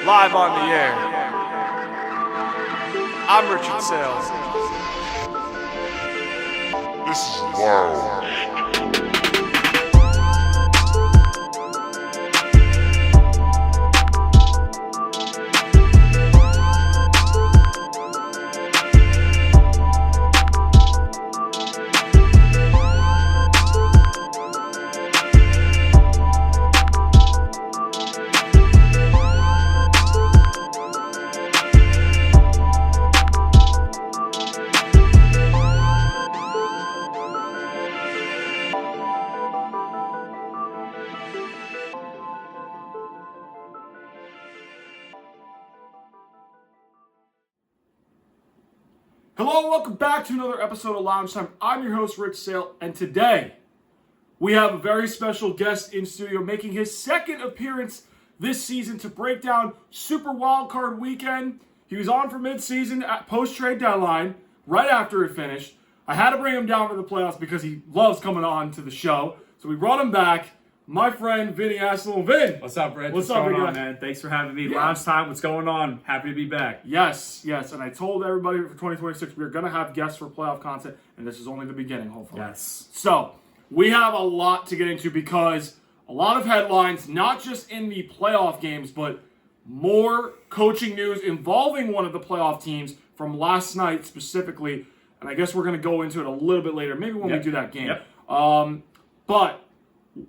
live on the air. I'm Richard Saile. This is wild. Hello, welcome back to another episode of Lounge Time. I'm your host, Rich Saile, and today we have a very special guest in studio making his second appearance this season to break down Super Wildcard Weekend. He was on for mid-season at post-trade deadline, right after it finished. I had to bring him down for the playoffs because he loves coming on to the show, so we brought him back. My friend, Vin Assalone. Vin! What's up, Rich? What's going up, on, man? Thanks for having me. Yeah. Lounge time. What's going on? Happy to be back. Yes, and I told everybody for 2026 we are going to have guests for playoff content, and this is only the beginning, hopefully. Yes. So, we have a lot to get into because a lot of headlines, not just in the playoff games, but more coaching news involving one of the playoff teams from last night specifically, and I guess we're going to go into it a little bit later, maybe when we do that game. But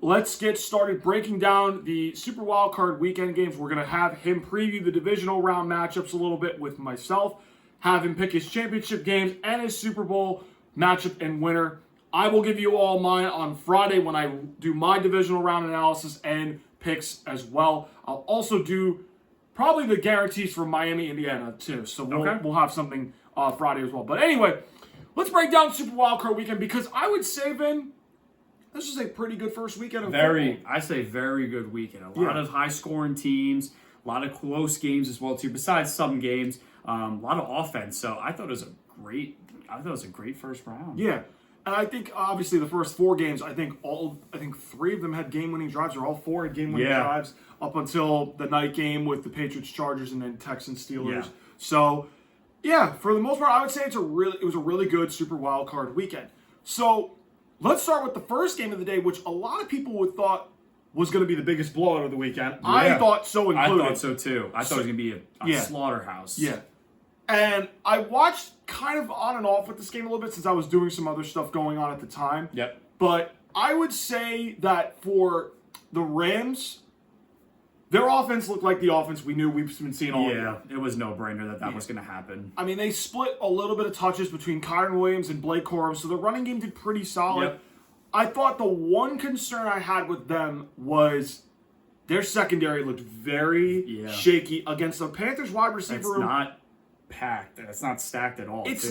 let's get started breaking down the Super Wildcard Weekend games. We're going to have him preview the Divisional Round matchups a little bit with myself, have him pick his championship games and his Super Bowl matchup and winner. I will give you all mine on Friday when I do my Divisional Round analysis and picks as well. I'll also do probably the guarantees for Miami, Indiana too. So we'll have something Friday as well. But anyway, let's break down Super Wildcard Weekend because I would say, Vin, this is a pretty good first weekend of football. I say very good weekend. A lot of high-scoring teams, a lot of close games as well too. Besides some games, a lot of offense. So I thought it was a great first round. Yeah, and I think obviously the first four games, I think three of them had game-winning drives, or all four had game-winning drives up until the night game with the Patriots, Chargers, and then Texans-Steelers. Yeah. So yeah, for the most part, I would say it was a really good Super Wildcard Weekend. So let's start with the first game of the day, which a lot of people would thought was going to be the biggest blowout of the weekend. Yeah. I thought so included. I thought so too. I thought it was going to be a slaughterhouse. Yeah. And I watched kind of on and off with this game a little bit since I was doing some other stuff going on at the time. Yep. But I would say that for the Rams, their offense looked like the offense we knew we've been seeing all year. Yeah, it was no-brainer that was going to happen. I mean, they split a little bit of touches between Kyren Williams and Blake Corum, so the running game did pretty solid. Yep. I thought the one concern I had with them was their secondary looked very shaky against the Panthers wide receiver room. It's not packed. It's not stacked at all. It's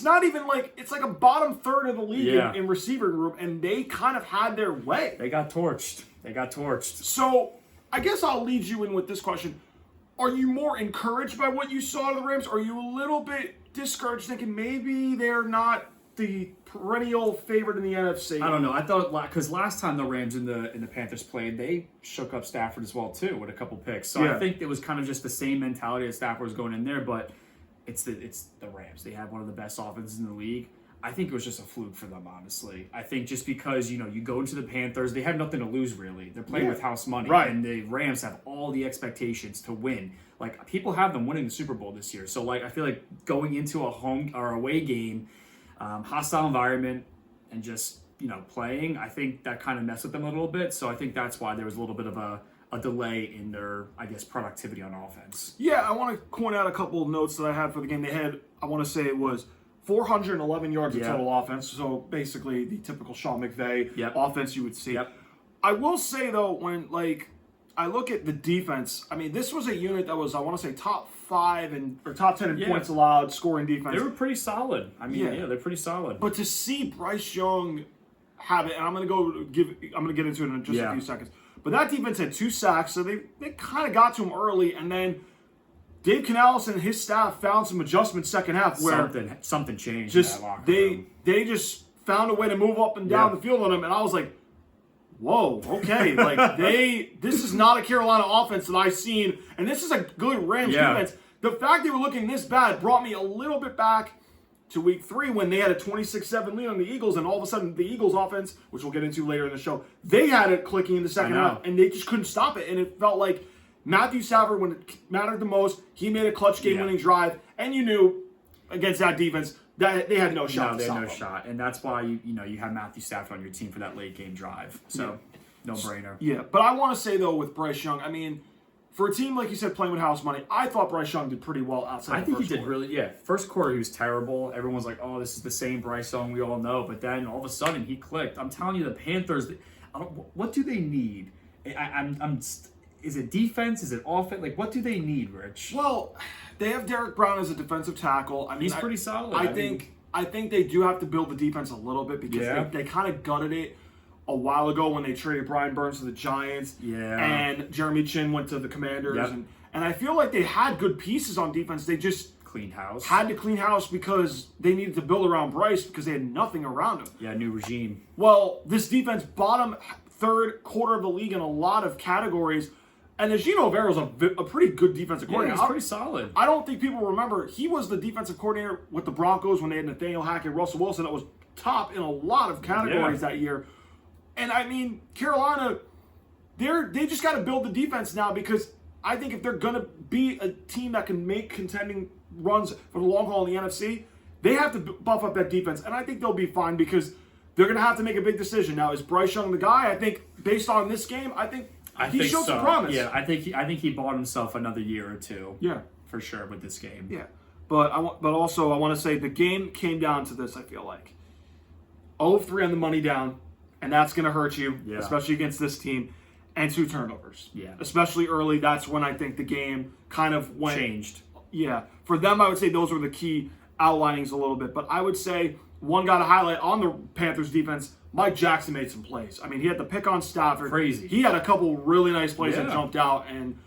not even like it's like a bottom third of the league in receiving room, and they kind of had their way. They got torched. So I guess I'll lead you in with this question. Are you more encouraged by what you saw of the Rams? Or are you a little bit discouraged thinking maybe they're not the perennial favorite in the NFC? I don't know. I thought because last time the Rams and the Panthers played, they shook up Stafford as well too with a couple picks. So I think it was kind of just the same mentality that Stafford was going in there, but it's the Rams. They have one of the best offenses in the league. I think it was just a fluke for them, honestly. I think just because, you go into the Panthers, they have nothing to lose, really. They're playing with house money. Right. And the Rams have all the expectations to win. Like, people have them winning the Super Bowl this year. So, I feel like going into a home or away game, hostile environment, and just, playing, I think that kind of messed with them a little bit. So I think that's why there was a little bit of a delay in their, productivity on offense. Yeah, I want to point out a couple of notes that I had for the game. They had, I want to say it was 411 yards of total offense, so basically the typical Sean McVay offense you would see. Yep. I will say, though, when I look at the defense, I mean, this was a unit that was, I want to say, top 5 or top 10 in points allowed, scoring defense. They were pretty solid. I mean, they're pretty solid. But to see Bryce Young have it, and I'm going to get into it in just a few seconds. But that defense had 2 sacks, so they kind of got to him early, and then Dave Canales and his staff found some adjustments second half where something changed in that locker room. They just found a way to move up and down the field on him, and I was like, whoa, okay. This is not a Carolina offense that I've seen, and this is a good Rams defense. The fact they were looking this bad brought me a little bit back to week 3 when they had a 26-7 lead on the Eagles, and all of a sudden the Eagles offense, which we'll get into later in the show, they had it clicking in the second half, and they just couldn't stop it. And it felt like Matthew Stafford, when it mattered the most, he made a clutch game-winning drive, and you knew against that defense that they had no shot. No, they had no shot, and that's why you have Matthew Stafford on your team for that late game drive. So, no brainer. Yeah, but I want to say though with Bryce Young, I mean, for a team like you said playing with house money, I thought Bryce Young did pretty well outside. I think he did really. Yeah, first quarter he was terrible. Everyone's like, "Oh, this is the same Bryce Young we all know." But then all of a sudden he clicked. I'm telling you, the Panthers. What do they need? Is it defense? Is it offense? Like, what do they need, Rich? Well, they have Derek Brown as a defensive tackle. I mean, he's pretty solid. I think they do have to build the defense a little bit because they kind of gutted it a while ago when they traded Brian Burns to the Giants. Yeah. And Jeremy Chin went to the Commanders. Yep. And I feel like they had good pieces on defense. They just cleaned house. Had to clean house because they needed to build around Bryce because they had nothing around him. Yeah, new regime. Well, this defense bottom third quarter of the league in a lot of categories. And Gino Avero's a pretty good defensive coordinator. Yeah, he's pretty solid. I don't think people remember, he was the defensive coordinator with the Broncos when they had Nathaniel Hackett, Russell Wilson. That was top in a lot of categories that year. And I mean, Carolina, they just got to build the defense now because I think if they're going to be a team that can make contending runs for the long haul in the NFC, they have to buff up that defense. And I think they'll be fine because they're going to have to make a big decision. Now, is Bryce Young the guy? I think based on this game, I think he showed some promise. Yeah, I think he bought himself another year or two. Yeah, for sure with this game. Yeah, but also I want to say the game came down to this. I feel like 0-3 on the money down, and that's going to hurt you, especially against this team, and 2 turnovers. Yeah, especially early. That's when I think the game kind of changed. Yeah, for them, I would say those were the key outlinings a little bit. But I would say one got to highlight on the Panthers defense. Mike Jackson made some plays. I mean, he had the pick on Stafford. Crazy. He had a couple really nice plays that jumped out. And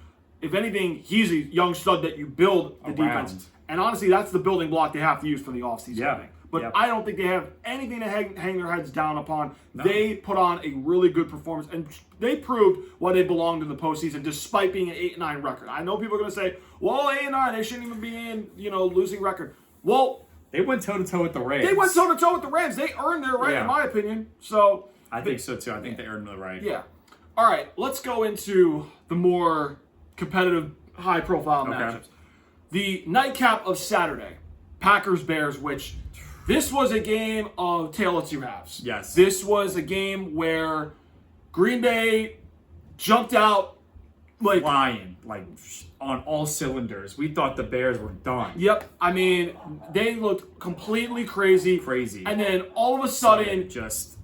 if anything, he's a young stud that you build the defense. And honestly, that's the building block they have to use for the offseason. Yeah. But I don't think they have anything to hang their heads down upon. No. They put on a really good performance. And they proved why they belonged in the postseason despite being an 8-9 record. I know people are going to say, well, 8-9, they shouldn't even be in, losing record. Well, they went toe-to-toe with the Rams. They went toe-to-toe with the Rams. They earned their right, in my opinion. So I think so, too. I think they earned the right. Yeah. All right, let's go into the more competitive, high-profile matchups. The nightcap of Saturday, Packers-Bears, which this was a game of tale of two halves. Yes. This was a game where Green Bay jumped out flying, on all cylinders. We thought the Bears were done. Yep. I mean, they looked completely crazy. And then all of a sudden, it just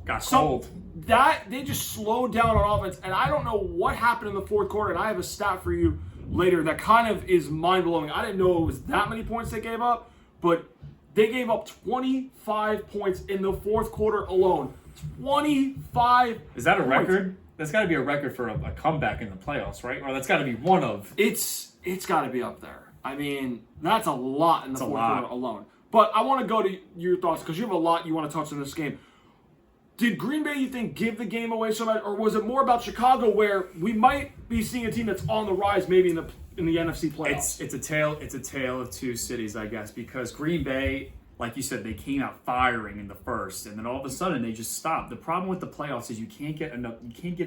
got cold. They just slowed down on offense. And I don't know what happened in the fourth quarter. And I have a stat for you later that kind of is mind-blowing. I didn't know it was that many points they gave up, but they gave up 25 points in the fourth quarter alone. 25 Is that a points. record? That's got to be a record for a comeback in the playoffs, right? Or that's got to be one of. It's got to be up there. I mean, that's a lot in the fourth quarter alone. But I want to go to your thoughts because you have a lot you want to touch on this game. Did Green Bay, you think, give the game away so much, or was it more about Chicago, where we might be seeing a team that's on the rise, maybe in the NFC playoffs? It's a tale of two cities, I guess, because Green Bay, like you said, they came out firing in the first, and then all of a sudden they just stopped. The problem with the playoffs is you can't give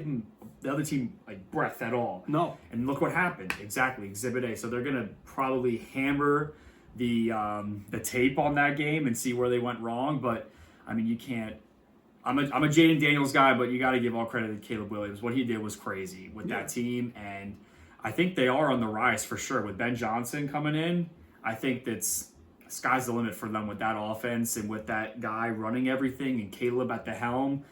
them the other team breath at all. No. And look what happened. Exactly, Exhibit A. So they're gonna probably hammer the tape on that game and see where they went wrong. But I mean, you can't. I'm a Jaden Daniels guy, but you got to give all credit to Caleb Williams. What he did was crazy with that team, and I think they are on the rise for sure. With Ben Johnson coming in, I think sky's the limit for them with that offense and with that guy running everything and Caleb at the helm.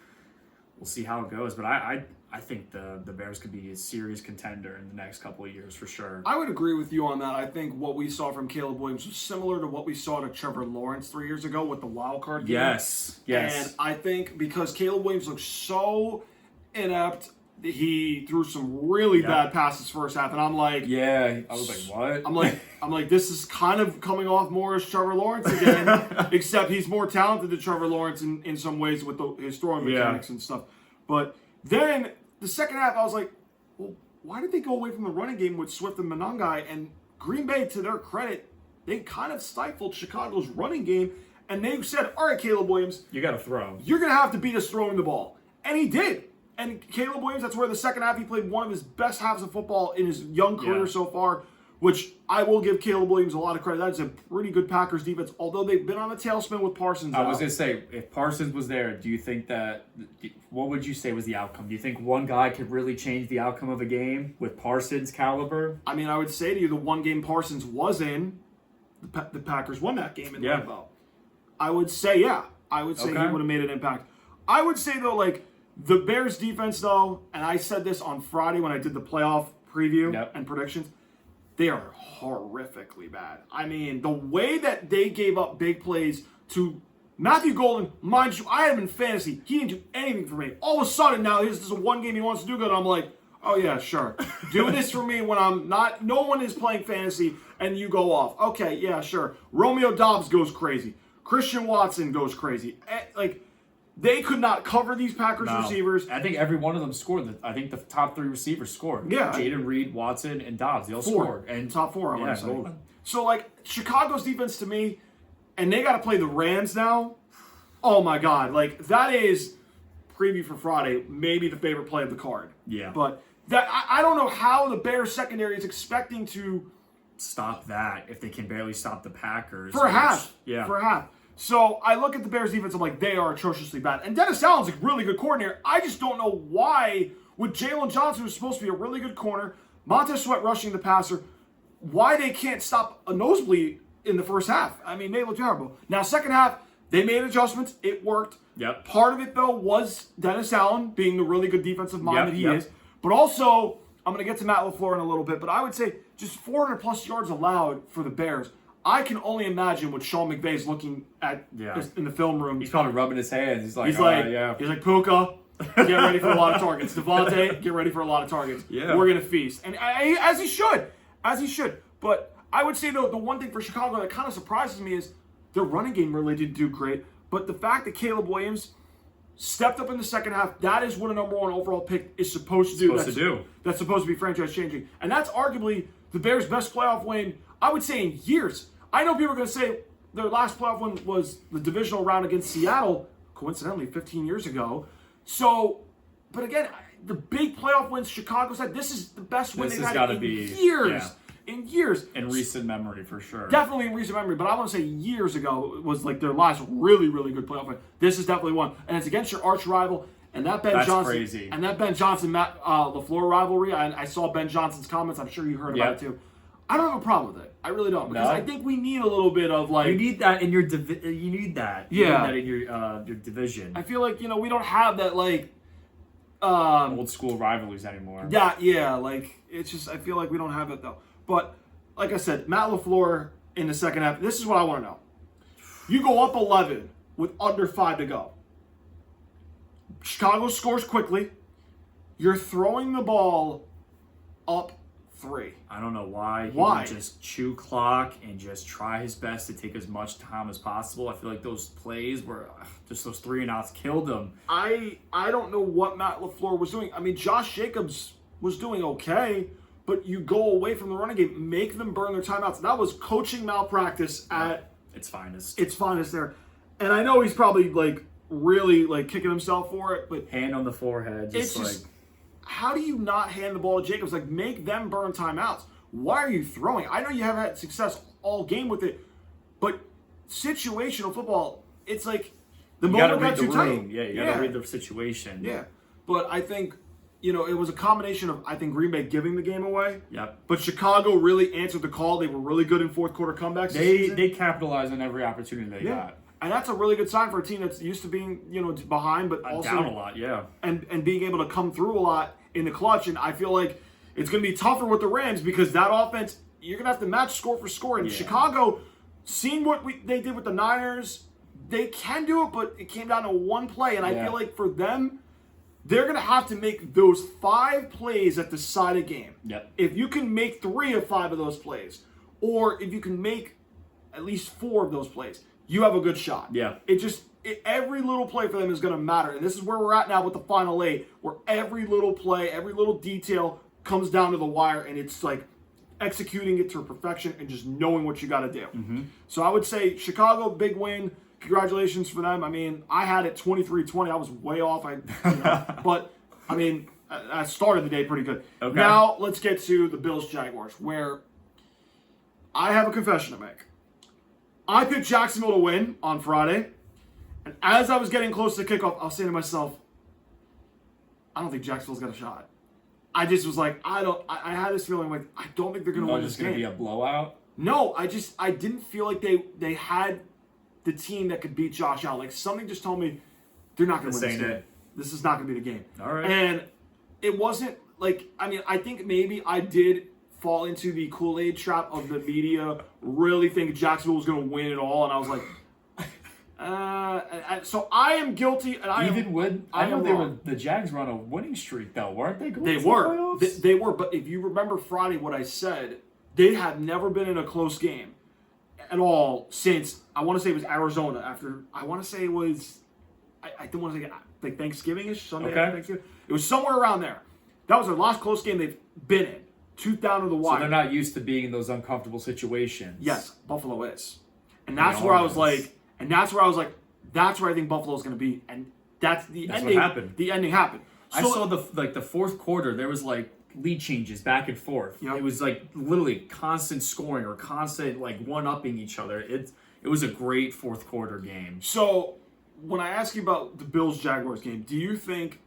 We'll see how it goes, but I think the Bears could be a serious contender in the next couple of years for sure. I would agree with you on that. I think what we saw from Caleb Williams was similar to what we saw to Trevor Lawrence 3 years ago with the wildcard game. Yes. And I think because Caleb Williams looked so inept, he threw some really bad passes first half, and I'm like, I was like, what? I'm like, this is kind of coming off more as Trevor Lawrence again, except he's more talented than Trevor Lawrence in some ways with his throwing mechanics and stuff. But then the second half, I was like, well, why did they go away from the running game with Swift and Monangai? And Green Bay, to their credit, they kind of stifled Chicago's running game. And they said, all right, Caleb Williams, You got to throw. you're going to have to beat us throwing the ball. And he did. And Caleb Williams, that's where the second half he played one of his best halves of football in his young career so far, which I will give Caleb Williams a lot of credit. That is a pretty good Packers defense, although they've been on a tailspin with Parsons. I was going to say, if Parsons was there, do you think that, what would you say was the outcome? Do you think one guy could really change the outcome of a game with Parsons' caliber? I mean, I would say to you, the one game Parsons was in, the Packers won that game in Lambeau. I would say, I would say he would have made an impact. I would say, though, like, the Bears defense, though, and I said this on Friday when I did the playoff preview and predictions, they are horrifically bad. I mean, the way that they gave up big plays to Matthew Golden, mind you, I had him in fantasy. He didn't do anything for me. All of a sudden, now this is one game he wants to do good. I'm like, oh, yeah, sure. Do this for me when I'm not, no one is playing fantasy and you go off. Okay, yeah, sure. Romeo Doubs goes crazy. Christian Watson goes crazy. Like, they could not cover these Packers receivers. I think every one of them scored. I think the top three receivers scored. Yeah. Jaden Reed, Watson, and Dobbs. They all scored. And top four, I want to say. Golden. So, like, Chicago's defense to me, and they got to play the Rams now. Oh, my God. Like, that is, preview for Friday, maybe the favorite play of the card. Yeah. But that I don't know how the Bears secondary is expecting to stop that if they can barely stop the Packers. For a half. Yeah. For a half. So I look at the Bears defense, I'm like, they are atrociously bad. And Dennis Allen's a really good coordinator. I just don't know why, with Jalen Johnson, who's supposed to be a really good corner, Montez Sweat rushing the passer, why they can't stop a nosebleed in the first half. I mean, they look terrible. Now, second half, they made adjustments. It worked. Yep. Part of it, though, was Dennis Allen being the really good defensive mind that he is. But also, I'm going to get to Matt LaFleur in a little bit, but I would say just 400-plus yards allowed for the Bears. I can only imagine what Sean McVay's looking at in the film room. He's probably rubbing his hands. He's like, He's like, Puka, get ready for a lot of targets. Devontae, get ready for a lot of targets. Yeah. We're going to feast. And as he should. But I would say, though, the one thing for Chicago that kind of surprises me is their running game really didn't do great. But the fact that Caleb Williams stepped up in the second half, that is what a number one overall pick is supposed to do. That's supposed to be franchise changing. And that's arguably the Bears' best playoff win, I would say, in years. I know people are going to say their last playoff win was the divisional round against Seattle, coincidentally 15 years ago. So, but again, the big playoff wins Chicago's had, this is the best win they've had in years. Yeah. In years. In recent memory, for sure. Definitely in recent memory, but I want to say years ago was like their last really, really good playoff win. This is definitely one. And it's against your arch rival. And that Ben Johnson, crazy. And that Ben Johnson Matt LaFleur rivalry. I saw Ben Johnson's comments. I'm sure you heard about it too. I don't have a problem with it. I really don't, because I think we need a little bit of like. You need that in your You need that. You need that in your division. I feel like we don't have that like. Old school rivalries anymore. Yeah. Like it's just I feel like we don't have it though. But like I said, Matt LaFleur in the second half. This is what I want to know. You go up 11 with under 5 to go. Chicago scores quickly. You're throwing the ball up 3. I don't know why. He would just chew clock and just try his best to take as much time as possible. I feel like those plays were just those 3-and-outs killed him. I don't know what Matt LaFleur was doing. I mean, Josh Jacobs was doing okay, but you go away from the running game, make them burn their timeouts. That was coaching malpractice at its finest. Its finest there. And I know he's probably like really like kicking himself for it, but hand on the forehead, just how do you not hand the ball to Jacobs? Like, make them burn timeouts. Why are you throwing? I know you have had success all game with it, but situational football, it's like the moment got too tight. Yeah, you got to read the situation. Yeah, but I think, it was a combination of, I think, Green Bay giving the game away. Yep. But Chicago really answered the call. They were really good in fourth quarter comebacks. They capitalized on every opportunity they got. And that's a really good sign for a team that's used to being, behind, but also down a lot, and being able to come through a lot in the clutch. And I feel like it's going to be tougher with the Rams because that offense, you're going to have to match score for score. And Chicago, seeing what they did with the Niners, they can do it, but it came down to one play. And I feel like for them, they're going to have to make those 5 plays that decide a game. Yep. If you can make 3 of 5 of those plays, or if you can make at least 4 of those plays, you have a good shot. Yeah. It just, every little play for them is going to matter. And this is where we're at now with the final 8, where every little play, every little detail comes down to the wire, and it's like executing it to perfection and just knowing what you got to do. Mm-hmm. So I would say Chicago, big win. Congratulations for them. I mean, I had it 23-20. I was way off. But, I mean, I started the day pretty good. Okay. Now, let's get to the Bills-Jaguars, where I have a confession to make. I picked Jacksonville to win on Friday, and as I was getting close to kickoff, I was saying to myself, I don't think Jacksonville's got a shot. I just was like, I had this feeling like, I don't think they're going to win this game. It's going to be a blowout? No, I didn't feel like they had the team that could beat Josh Allen. Like, something just told me they're not going to win this game. This is not going to be the game. All right. And it wasn't like, I mean, I think maybe I did fall into the Kool-Aid trap of the media, really think Jacksonville was going to win it all, and I was like, so I am guilty, and I know the Jags were on a winning streak, though, weren't they? They were. They were, but if you remember Friday what I said, they had never been in a close game at all since, I want to say it was Arizona, after, I want to say it was, I don't want to say, like Thanksgiving-ish, Sunday after Thanksgiving. It was somewhere around there. That was their last close game they've been in. Tooth down to the wire. So they're not used to being in those uncomfortable situations. Yes, Buffalo is. And that's where I was like, that's where I think Buffalo's going to be. And that's ending. What happened. The ending happened. So, I saw the fourth quarter, there was like lead changes back and forth. Yep. It was like literally constant scoring or constant like one-upping each other. It was a great fourth quarter game. So when I ask you about the Bills-Jaguars game, do you think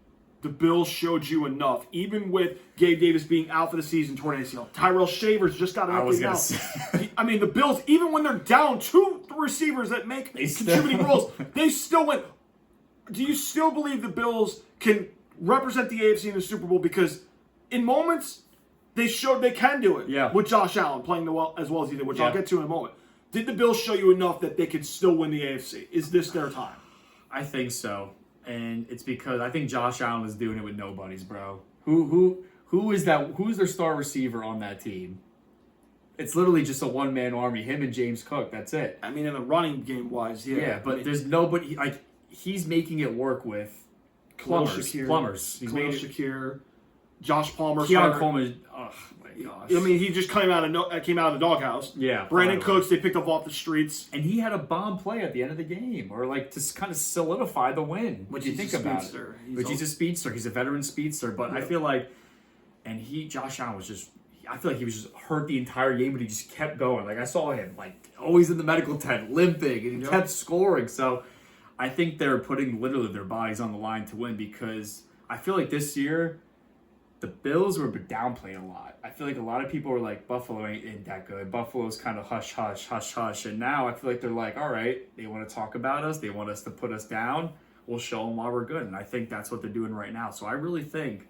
the Bills showed you enough, even with Gabe Davis being out for the season, torn ACL? Tyrell Shavers just got an update now. I mean, the Bills, even when they're down 2 receivers that make contributing roles, they still win. Do you still believe the Bills can represent the AFC in the Super Bowl? Because in moments, they showed they can do it with Josh Allen playing as well as he did, which I'll get to in a moment. Did the Bills show you enough that they could still win the AFC? Is this their time? I think so. And it's because I think Josh Allen is doing it with nobodies, bro. Who is that? Who's their star receiver on that team? It's literally just a one-man army. Him and James Cook. That's it. I mean, in the running game wise, yeah. But there's nobody like he's making it work with plumbers. Khalil Shakir, Josh Palmer, Keon Coleman. Oh my gosh. I mean, he just came out of the doghouse. Yeah. Brandon Cooks, they picked up off the streets, and he had a bomb play at the end of the game, or like to kind of solidify the win. What do you think about it? He's a speedster. He's a veteran speedster, but I feel like, and Josh Allen was just. I feel like he was just hurt the entire game, but he just kept going. Like I saw him, like always in the medical tent, limping, and he kept scoring. So I think they're putting literally their bodies on the line to win because I feel like this year the Bills were downplayed a lot. I feel like a lot of people were like, Buffalo ain't that good. Buffalo's kind of hush, hush, hush, hush. And now I feel like they're like, all right, they want to talk about us. They want us to put us down. We'll show them why we're good. And I think that's what they're doing right now. So I really think,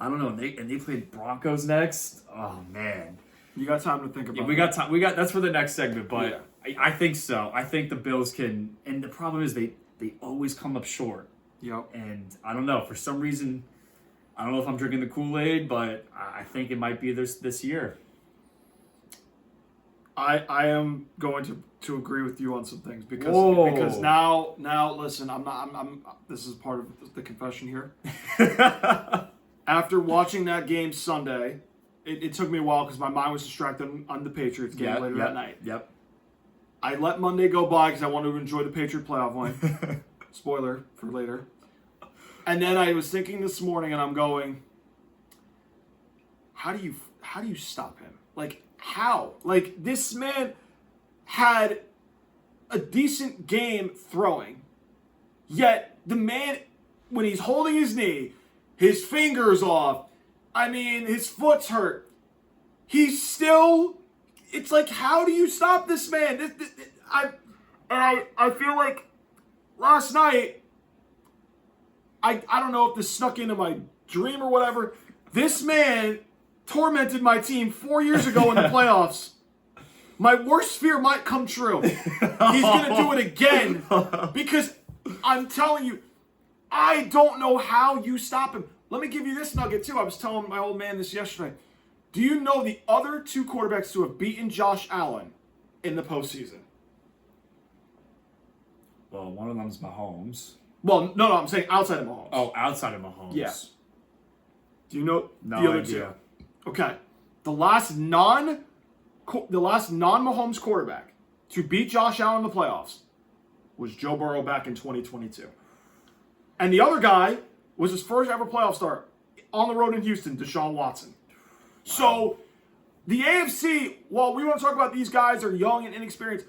I don't know, and they played Broncos next. Oh, man. You got time to think about it. We got time. That's for the next segment, but I think so. I think the Bills can, and the problem is they always come up short. Yep. And I don't know, for some reason, I don't know if I'm drinking the Kool-Aid, but I think it might be this year. I am going to agree with you on some things because now listen, I'm this is part of the confession here. After watching that game Sunday, it took me a while because my mind was distracted on the Patriots game later that night. Yep. I let Monday go by because I wanted to enjoy the Patriot playoff win. Spoiler for later. And then I was thinking this morning, and I'm going, how do you stop him? Like, how? Like, this man had a decent game throwing, yet the man, when he's holding his knee, his finger's off, I mean, his foot's hurt, he's still, it's like, how do you stop this man? I feel like last night, I don't know if this snuck into my dream or whatever. This man tormented my team 4 years ago in the playoffs. My worst fear might come true. He's going to do it again because I'm telling you, I don't know how you stop him. Let me give you this nugget too. I was telling my old man this yesterday. Do you know the other 2 quarterbacks who have beaten Josh Allen in the postseason? Well, one of them's Mahomes. Well, no, I'm saying outside of Mahomes. Oh, outside of Mahomes. Yeah. Do you know No the other idea. two? Okay. The last non-Mahomes quarterback to beat Josh Allen in the playoffs was Joe Burrow back in 2022. And the other guy was his first ever playoff start on the road in Houston, Deshaun Watson. So the AFC, while we want to talk about these guys are young and inexperienced,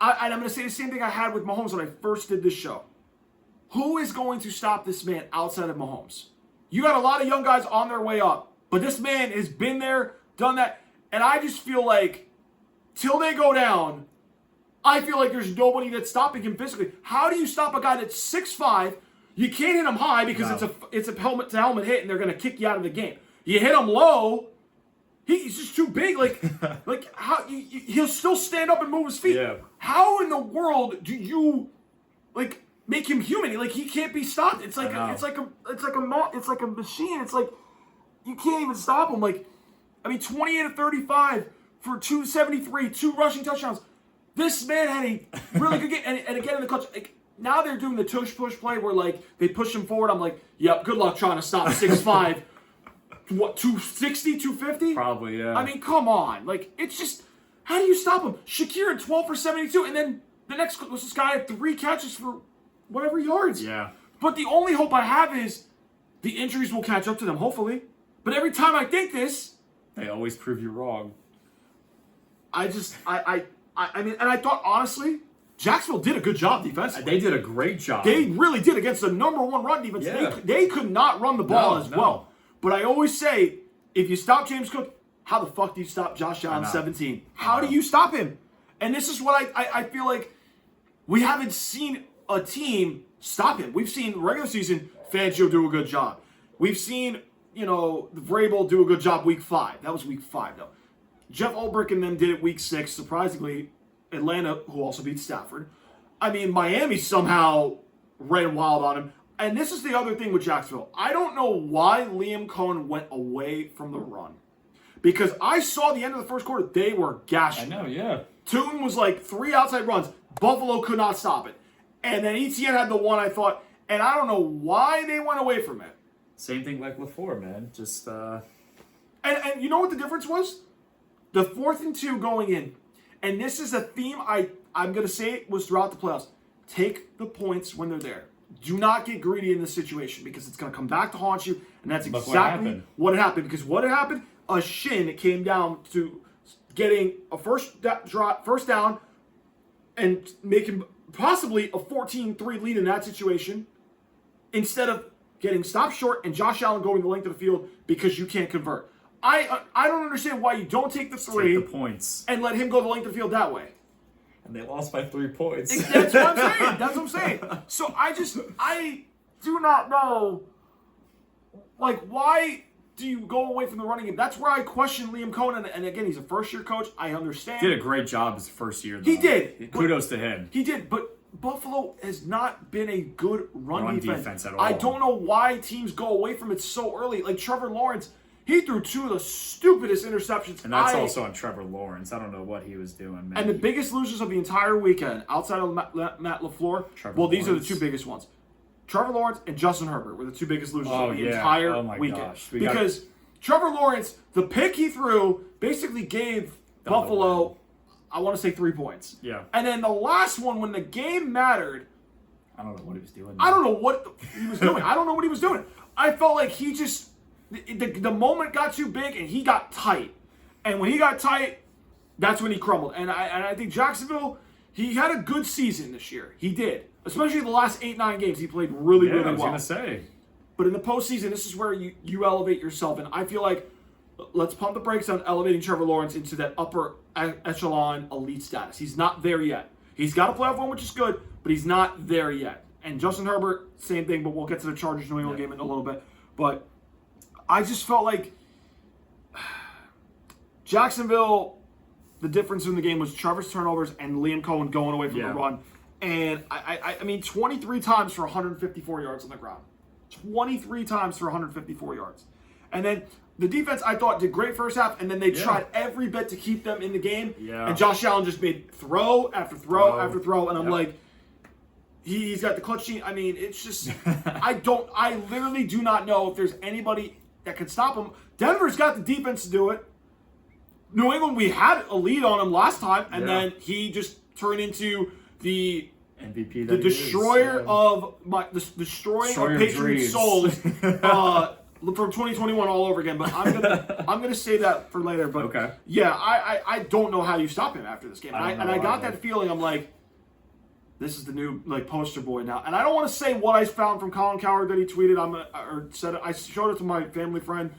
and I'm going to say the same thing I had with Mahomes when I first did this show. Who is going to stop this man outside of Mahomes? You got a lot of young guys on their way up, but this man has been there, done that, and I just feel like till they go down, I feel like there's nobody that's stopping him physically. How do you stop a guy that's 6'5"? You can't hit him high because it's a helmet to helmet hit, and they're going to kick you out of the game. You hit him low, he's just too big. Like how he'll still stand up and move his feet. Yeah. How in the world do you make him human? Like he can't be stopped. It's like a machine. It's like you can't even stop him. 28 of 35 for 273, 2 rushing touchdowns. This man had a really good game, and again in the clutch. Now they're doing the tush push play where they push him forward. I'm like, yep, good luck trying to stop 6'5". What, 260, 250? Probably, yeah. I mean, come on. It's just, how do you stop him? Shakir had 12 for 72, and then the next was this guy had 3 catches for whatever yards. Yeah. But the only hope I have is the injuries will catch up to them, hopefully. But every time I think this, they always prove you wrong. I mean, and I thought, honestly, Jacksonville did a good job defensively. They did a great job. They really did against the #1 run defense. Yeah. They could not run the ball No. well. But I always say, if you stop James Cook, how the fuck do you stop Josh Allen 17? How do you stop him? And this is what I feel like we haven't seen a team stop him. We've seen regular season Fangio do a good job. We've seen, Vrabel do a good job week 5. That was week 5, though. Jeff Ulbrich and them did it week 6. Surprisingly, Atlanta, who also beat Stafford. I mean, Miami somehow ran wild on him. And this is the other thing with Jacksonville. I don't know why Liam Cohen went away from the run. Because I saw the end of the first quarter, they were gashing. I know, yeah. Tootin was 3 outside runs. Buffalo could not stop it. And then Etienne had the one, I thought, and I don't know why they went away from it. Same thing like LaFleur, man. Just, And you know what the difference was? The 4th and 2 going in. And this is a theme I'm going to say it was throughout the playoffs. Take the points when they're there. Do not get greedy in this situation because it's going to come back to haunt you. And that's exactly what happened. Because what had happened, a shin came down to getting a first down and making possibly a 14-3 lead in that situation instead of getting stopped short and Josh Allen going the length of the field because you can't convert. I don't understand why you don't take the 3 take the points and let him go the length of the field that way. And they lost by 3 points. That's what I'm saying. So I do not know, why do you go away from the running game? That's where I question Liam Cohen. And again, he's a first-year coach. I understand. Did a great job his first year, though. He did. Kudos to him. He did, but Buffalo has not been a good run defense at all. I don't know why teams go away from it so early. Like Trevor Lawrence, he threw 2 of the stupidest interceptions. And that's also on Trevor Lawrence. I don't know what he was doing, man. And the biggest losers of the entire weekend, outside of Matt LaFleur, these are the 2 biggest ones. Trevor Lawrence and Justin Herbert were the 2 biggest losers of the entire weekend. Gosh. Because Trevor Lawrence, the pick he threw, basically gave Buffalo, I want to say 3 points. Yeah. And then the last one, when the game mattered, I don't know what he was doing. I don't know what he was doing. I don't know what he was doing. I felt like he just, the moment got too big and he got tight. And when he got tight, that's when he crumbled. And I think Jacksonville, he had a good season this year. He did. Especially the last 8-9 games, he played really well. I was going to say. But in the postseason, this is where you elevate yourself. And I feel like let's pump the brakes on elevating Trevor Lawrence into that upper echelon elite status. He's not there yet. He's got a playoff win, which is good, but he's not there yet. And Justin Herbert, same thing, but we'll get to the Chargers-New England game in a little bit. But I just felt like Jacksonville, the difference in the game was Trevor's turnovers and Liam Cohen going away from the run. And I mean, 23 times for 154 yards on the ground. 23 times for 154 yards. And then the defense, I thought, did great first half, and then they tried every bit to keep them in the game. Yeah. And Josh Allen just made throw after throw after throw. And I'm like, He's got the clutch gene. I mean, it's just I literally do not know if there's anybody that can stop him. Denver's got the defense to do it. New England, we had a lead on him last time, and then he just turned into the MVP, the destroyer of Patriot souls from 2021 all over again. But I'm gonna say that for later. But okay. Yeah, I don't know how you stop him after this game. I got that feeling. I'm like, this is the new poster boy now. And I don't want to say what I found from Colin Cowherd that he tweeted. I showed it to my family friend.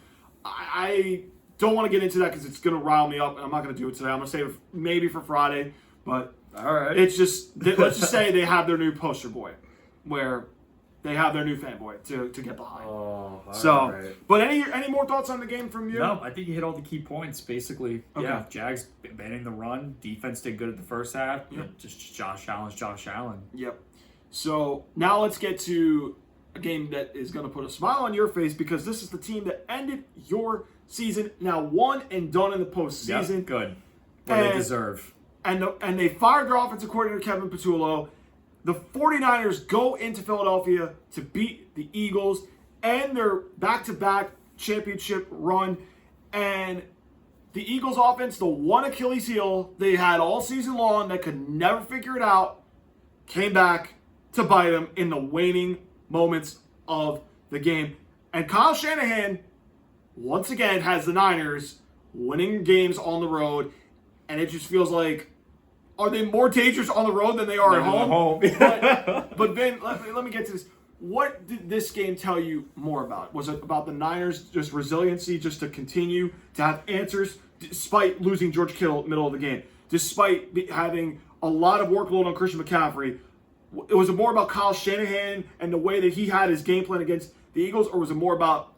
I don't want to get into that because it's gonna rile me up, and I'm not gonna do it today. I'm gonna save it maybe for Friday, but. All right. It's just, let's just say they have their new poster boy, where they have their new fanboy to get behind. Oh, right. But any more thoughts on the game from you? No, I think you hit all the key points, basically. Okay. Yeah, Jags banning the run. Defense did good at the first half. Yep. Just Josh Allen. Yep. So now let's get to a game that is going to put a smile on your face because this is the team that ended your season, now one and done in the postseason. Yep, good. What they deserve. And they fired their offensive coordinator, Kevin Patullo. The 49ers go into Philadelphia to beat the Eagles and their back-to-back championship run. And the Eagles offense, the one Achilles heel they had all season long that could never figure it out, came back to bite them in the waning moments of the game. And Kyle Shanahan, once again, has the Niners winning games on the road. And it just feels like, are they more dangerous on the road than they are at home? But Vin, let me get to this. What did this game tell you more about? Was it about the Niners' just resiliency, just to continue to have answers despite losing George Kittle middle of the game, despite having a lot of workload on Christian McCaffrey? Was it more about Kyle Shanahan and the way that he had his game plan against the Eagles, or was it more about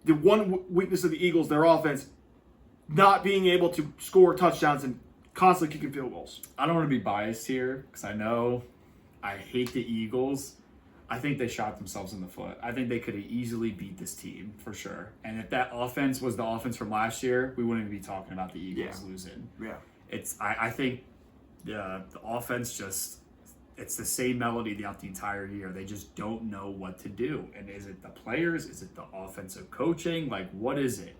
the one weakness of the Eagles, their offense, not being able to score touchdowns and constantly kicking field goals? I don't want to be biased here because I know I hate the Eagles. I think they shot themselves in the foot. I think they could have easily beat this team for sure. And if that offense was the offense from last year, we wouldn't be talking about the Eagles losing. Yeah. I think the offense just, it's the same melody throughout the entire year. They just don't know what to do. And is it the players? Is it the offensive coaching? What is it?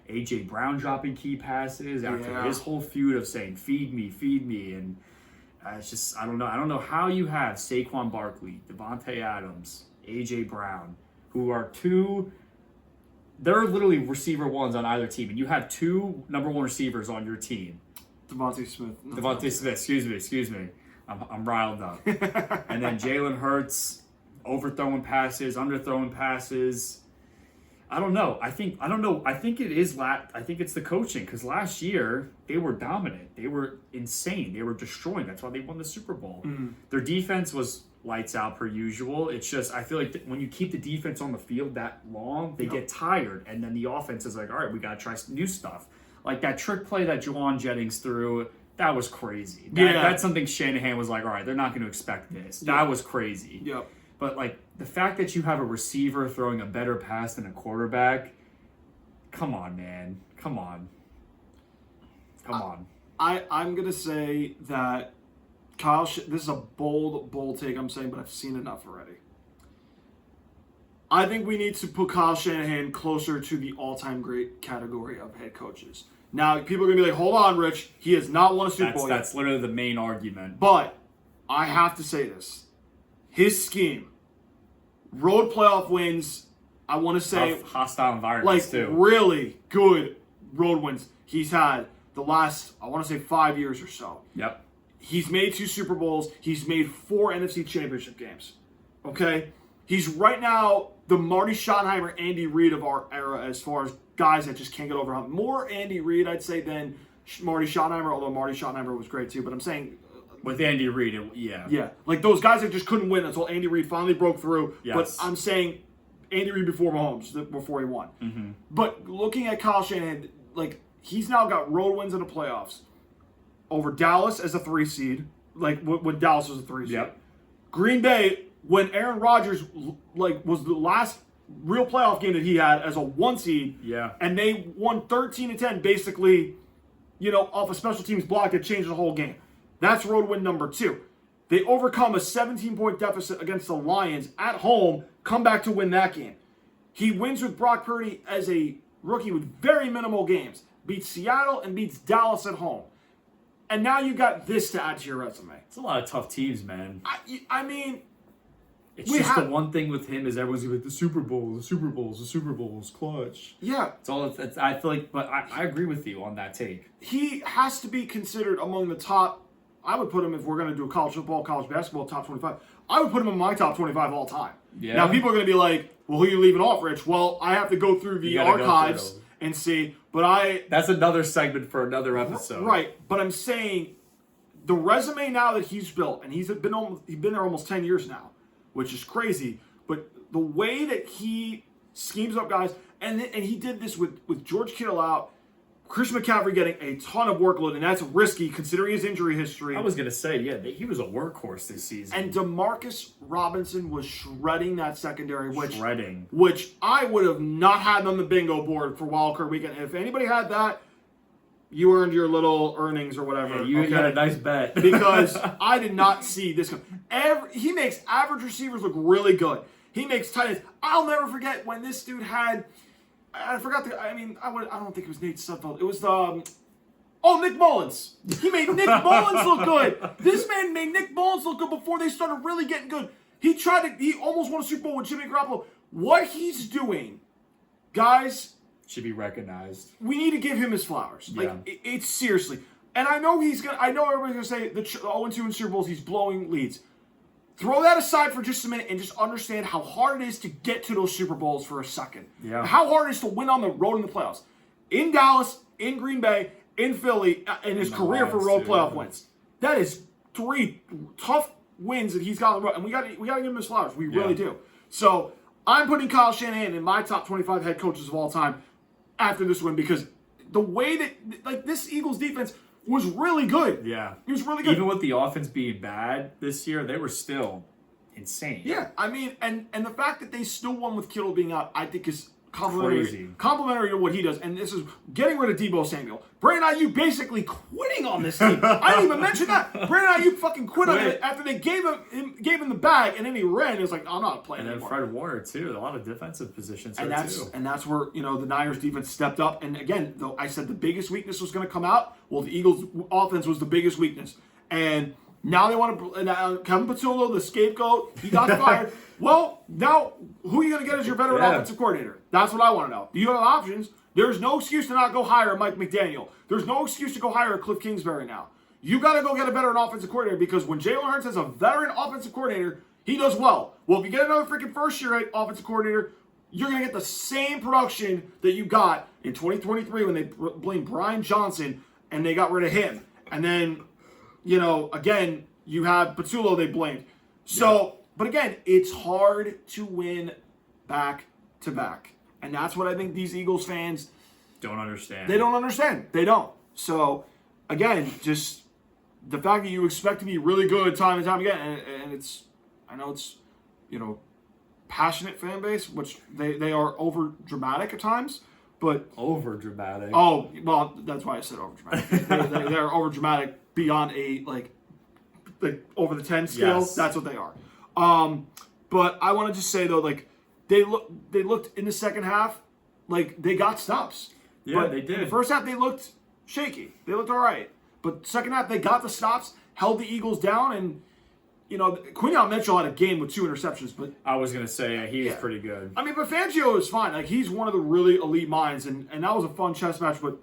A.J. Brown dropping key passes after his whole feud of saying, feed me. And it's just, I don't know. I don't know how you have Saquon Barkley, Devontae Adams, A.J. Brown, who are they're literally receiver ones on either team. And you have two number one receivers on your team. Devontae Smith. Excuse me. I'm riled up. And then Jalen Hurts, overthrowing passes, underthrowing passes. I don't know. I think it is. I think it's the coaching because last year they were dominant. They were insane. They were destroying. That's why they won the Super Bowl. Mm-hmm. Their defense was lights out per usual. It's just I feel like when you keep the defense on the field that long, they get tired, and then the offense is like, all right, we gotta try new stuff. Like that trick play that Juwan Jennings threw. That was crazy. That's something Shanahan was like, all right, they're not going to expect this. That was crazy. Yep. But, the fact that you have a receiver throwing a better pass than a quarterback, come on, man. Come on. I'm going to say that this is a bold take I'm saying, but I've seen enough already. I think we need to put Kyle Shanahan closer to the all-time great category of head coaches. Now, people are going to be like, hold on, Rich. He has not won a Super Bowl yet. That's literally the main argument. But I have to say this. His scheme, road playoff wins, I want to say... Tough, hostile environments, too. Really good road wins he's had the last, I want to say, 5 years or so. Yep. He's made 2 Super Bowls. He's made 4 NFC Championship games. Okay? He's right now the Marty Schottenheimer, Andy Reid of our era as far as guys that just can't get over hump. More Andy Reid, I'd say, than Marty Schottenheimer, although Marty Schottenheimer was great too. But I'm saying... With Andy Reid, yeah. Yeah. Those guys that just couldn't win until Andy Reid finally broke through. Yes. But I'm saying Andy Reid before Mahomes, before he won. Mm-hmm. But looking at Kyle Shanahan, he's now got road wins in the playoffs over Dallas as a 3 seed, when Dallas was a 3 seed. Yep. Green Bay, when Aaron Rodgers was the last real playoff game that he had as a 1 seed. Yeah. And they won 13-10 basically, off a special teams block that changed the whole game. That's road win number 2. They overcome a 17-point deficit against the Lions at home, come back to win that game. He wins with Brock Purdy as a rookie with very minimal games. Beats Seattle and beats Dallas at home. And now you got this to add to your resume. It's a lot of tough teams, man. I mean... It's just the one thing with him is everyone's like, the Super Bowl, the Super Bowls, the Super Bowls, clutch. Yeah. It's all. I feel like, but I agree with you on that take. He has to be considered among the top. I would put him, if we're going to do college football, college basketball, top 25. I would put him in my top 25 all time. Yeah. Now, people are going to be like, well, who are you leaving off, Rich? Well, I have to go through the archives and see. But That's another segment for another episode. Right. But I'm saying the resume now that he's built, and he's been there almost 10 years now, which is crazy. But the way that he schemes up guys, and he did this with George Kittle out, Chris McCaffrey getting a ton of workload, and that's risky considering his injury history. I was going to say, yeah, he was a workhorse this season. And Demarcus Robinson was shredding that secondary, which I would have not had on the bingo board for Wildcard Weekend. If anybody had that, you earned your little earnings or whatever. Yeah, you got a nice bet. Because I did not see this. He makes average receivers look really good. He makes tight ends. I'll never forget when this dude had... I forgot I don't think it was Nate Sudfeld. It was Nick Mullins. He made Nick Mullins look good. This man made Nick Mullins look good before they started really getting good. He almost won a Super Bowl with Jimmy Garoppolo. What he's doing, guys... should be recognized. We need to give him his flowers. Yeah. It's seriously. And I know everybody's going to say the 0-2 in Super Bowls, he's blowing leads. Throw that aside for just a minute and just understand how hard it is to get to those Super Bowls for a second. Yeah. How hard it is to win on the road in the playoffs. In Dallas, in Green Bay, in Philly, in his career for road playoff wins. That is 3 tough wins that he's got on the road. And we got to give him his flowers. We really do. So I'm putting Kyle Shanahan in my top 25 head coaches of all time after this win, because the way that this Eagles defense was really good. Yeah. It was really good. Even with the offense being bad this year, they were still insane. Yeah, I mean, and the fact that they still won with Kittle being out, I think is crazy. Complimentary to what he does. And this is getting rid of Deebo Samuel. Brandon Ayuk basically quitting on this team. I didn't even mention that. Brandon Ayuk fucking quit on it after they gave him the bag, and then he ran. He was like, I'm not playing anymore. And then Fred Warner, too. A lot of defensive positions too. And that's where, the Niners defense stepped up. And again, though I said the biggest weakness was going to come out, well, the Eagles offense was the biggest weakness. And now they want to, Kevin Patullo, the scapegoat, he got fired. Well, now, who are you going to get as your veteran offensive coordinator? That's what I want to know. Do you have options? There's no excuse to not go hire a Mike McDaniel. There's no excuse to go hire a Cliff Kingsbury now. You got to go get a veteran offensive coordinator, because when Jalen Hurts has a veteran offensive coordinator, he does well. Well, if you get another freaking first-year offensive coordinator, you're going to get the same production that you got in 2023 when they blamed Brian Johnson and they got rid of him. And then, again, you have Patullo they blamed. So... But again, it's hard to win back-to-back. And that's what I think these Eagles fans... don't understand. They don't understand. They don't. So, again, just the fact that you expect to be really good time and time again, and it's... I know it's, passionate fan base, which they are over-dramatic at times, but... Over-dramatic? Oh, well, that's why I said over-dramatic. They're over-dramatic beyond a, like over the 10 scale. Yes. That's what they are. But I want to just say though, they looked in the second half like they got stops. Yeah, but they did. In the first half they looked shaky. They looked all right. But second half they got the stops, held the Eagles down, and Quinyon Mitchell had a game with 2 interceptions. But I was gonna say he was pretty good. I mean, but Fangio is fine. Like, he's one of the really elite minds, and that was a fun chess match. But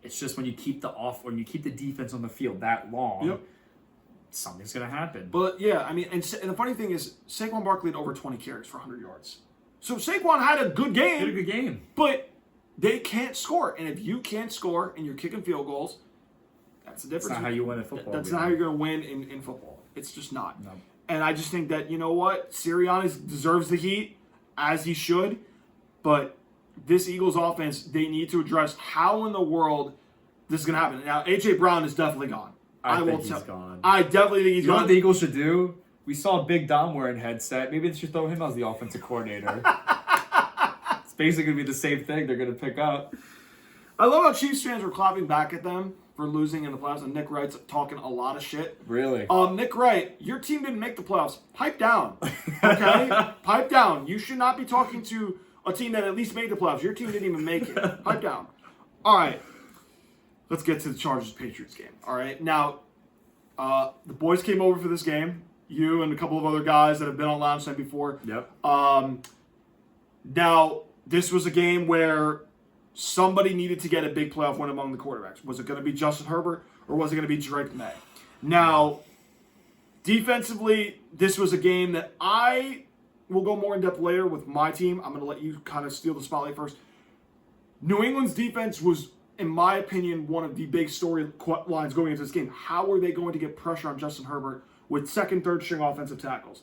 it's just when you keep the defense on the field that long. Something's going to happen. But, yeah, I mean, and the funny thing is, Saquon Barkley had over 20 carries for 100 yards. So Saquon had a good game. He had a good game. But they can't score. And if you can't score and you're kicking field goals, that's the difference. That's not how you win in football. That's not how you're going to win in football. It's just not. No. And I just think that, you know what? Sirianni deserves the heat, as he should. But this Eagles offense, they need to address how in the world this is going to happen. Now, A.J. Brown is definitely gone. I think he's gone. I definitely think he's gone. You know what the Eagles should do? We saw Big Dom wearing headset. Maybe they should throw him as the offensive coordinator. It's basically going to be the same thing they're going to pick up. I love how Chiefs fans were clapping back at them for losing in the playoffs, and Nick Wright's talking a lot of shit. Really? Nick Wright, your team didn't make the playoffs. Pipe down, okay? Pipe down. You should not be talking to a team that at least made the playoffs. Your team didn't even make it. Pipe down. All right. Let's get to the Chargers-Patriots game. All right. Now, the boys came over for this game. You and a couple of other guys that have been on Lounge Night before. Yep. Now, this was a game where somebody needed to get a big playoff win among the quarterbacks. Was it going to be Justin Herbert or was it going to be Drake May? Now, defensively, this was a game that I will go more in depth later with my team. I'm going to let you kind of steal the spotlight first. New England's defense was, in my opinion, one of the big storylines going into this game. How are they going to get pressure on Justin Herbert with second, third string offensive tackles?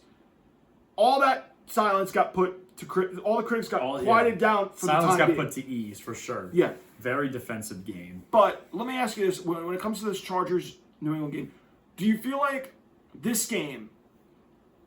All that silence got put to all the critics got quieted down for silence the time got being. put to ease for sure. Yeah. Very defensive game. But let me ask you this: when it comes to this Chargers-New England game, do you feel like this game,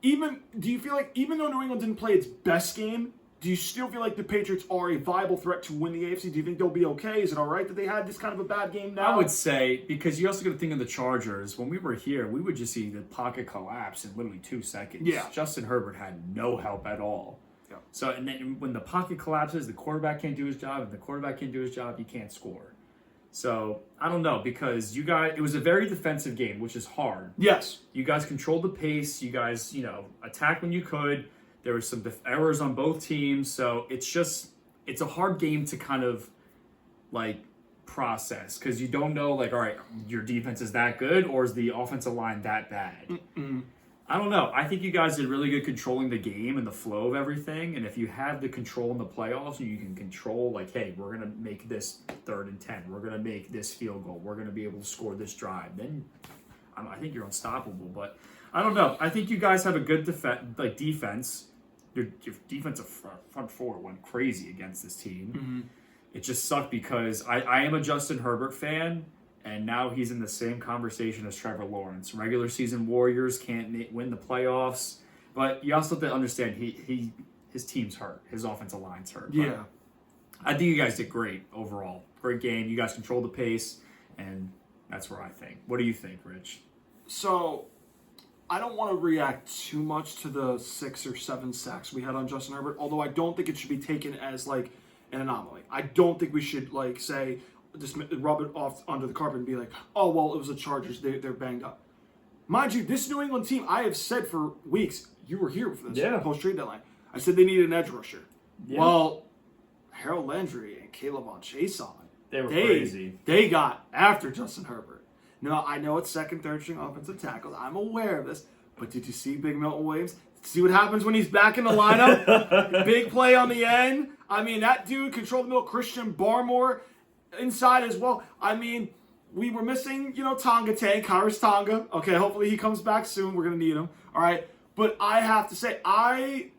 even though New England didn't play its best game, do you still feel like the Patriots are a viable threat to win the AFC? Do you think they'll be okay? Is it all right that they had this kind of a bad game now? I would say, because you also got to think of the Chargers. When we were here, we would just see the pocket collapse in literally 2 seconds. Yeah. Justin Herbert had no help at all. Yeah. So, and then when the pocket collapses, the quarterback can't do his job. If the quarterback can't do his job, you can't score. So, I don't know, because it was a very defensive game, which is hard. Yes. You guys controlled the pace. You guys, attacked when you could. There were some errors on both teams. So, it's a hard game to kind of, process. Because you don't know, all right, your defense is that good, or is the offensive line that bad? I don't know. I think you guys did really good controlling the game and the flow of everything. And if you have the control in the playoffs, and you can control, hey, we're going to make this 3rd and 10. We're going to make this field goal. We're going to be able to score this drive. Then I think you're unstoppable. But I don't know. I think you guys have a good defense. Your defensive front four went crazy against this team. Mm-hmm. It just sucked because I am a Justin Herbert fan. And now he's in the same conversation as Trevor Lawrence. Regular season Warriors can't win the playoffs. But you also have to understand his team's hurt. His offensive line's hurt. Yeah. But I think you guys did great overall. Great game. You guys controlled the pace. And that's where I think. What do you think, Rich? So, I don't want to react too much to the 6 or 7 sacks we had on Justin Herbert. Although I don't think it should be taken as, an anomaly. I don't think we should, say, just rub it off under the carpet and be like, oh, well, it was the Chargers. They're banged up. Mind you, this New England team, I have said for weeks, you were here for this post-trade deadline. I said they needed an edge rusher. Yeah. Well, Harold Landry and Caleb on Chason, they were crazy. They got after Justin Herbert. Now, I know it's second, third string offensive tackles. I'm aware of this. But did you see Big Milton Williams? See what happens when he's back in the lineup? Big play on the end. I mean, that dude controlled the middle. Christian Barmore inside as well. I mean, we were missing, Tonga Tank, Kairos Tonga. Okay, hopefully he comes back soon. We're going to need him. All right. But I have to say, I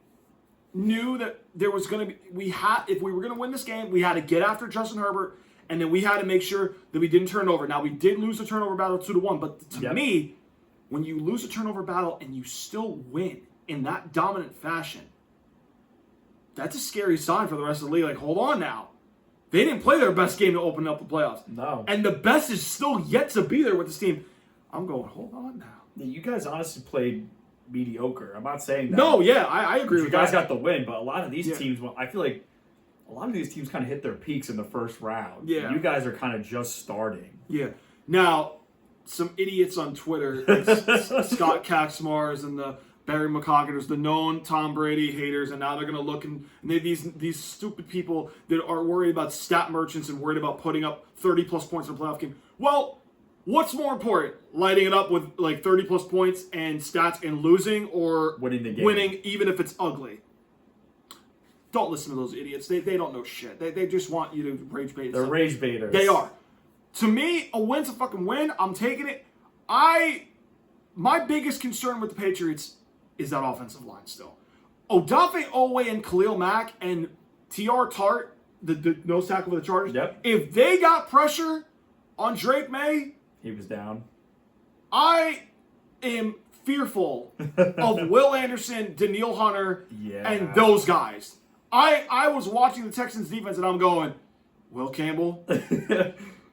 knew that there was going to be, if we were going to win this game, we had to get after Justin Herbert, and then we had to make sure that we didn't turn over. Now, we did lose the turnover battle 2-1, but to me, when you lose a turnover battle and you still win in that dominant fashion, that's a scary sign for the rest of the league. Hold on now. They didn't play their best game to open up the playoffs. No. And the best is still yet to be there with this team. I'm going, hold on now. Yeah, you guys honestly played mediocre. I'm not saying that. No, yeah, I agree with that. You guys that. got the win, but a lot of these teams, I feel like a lot of these teams kind of hit their peaks in the first round. Yeah. You guys are kind of just starting. Yeah. Now, some idiots on Twitter, Scott Kaczmars and the Barry McCocketers, the known Tom Brady haters, and now they're going to look and these stupid people that are worried about stat merchants and worried about putting up 30-plus points in a playoff game. Well, what's more important, lighting it up with 30-plus points and stats and losing, or winning the game? Winning even if it's ugly? Don't listen to those idiots. They don't know shit. They just want you to rage bait. They're rage baiters. They are. To me, a win's a fucking win. I'm taking it. My biggest concern with the Patriots is that offensive line still. Odafe Oweh and Khalil Mack and T.R. Tart, the nose tackle for the Chargers, if they got pressure on Drake May, he was down. I am fearful of Will Anderson, Daniil Hunter, and those guys. I was watching the Texans defense and I'm going, Will Campbell,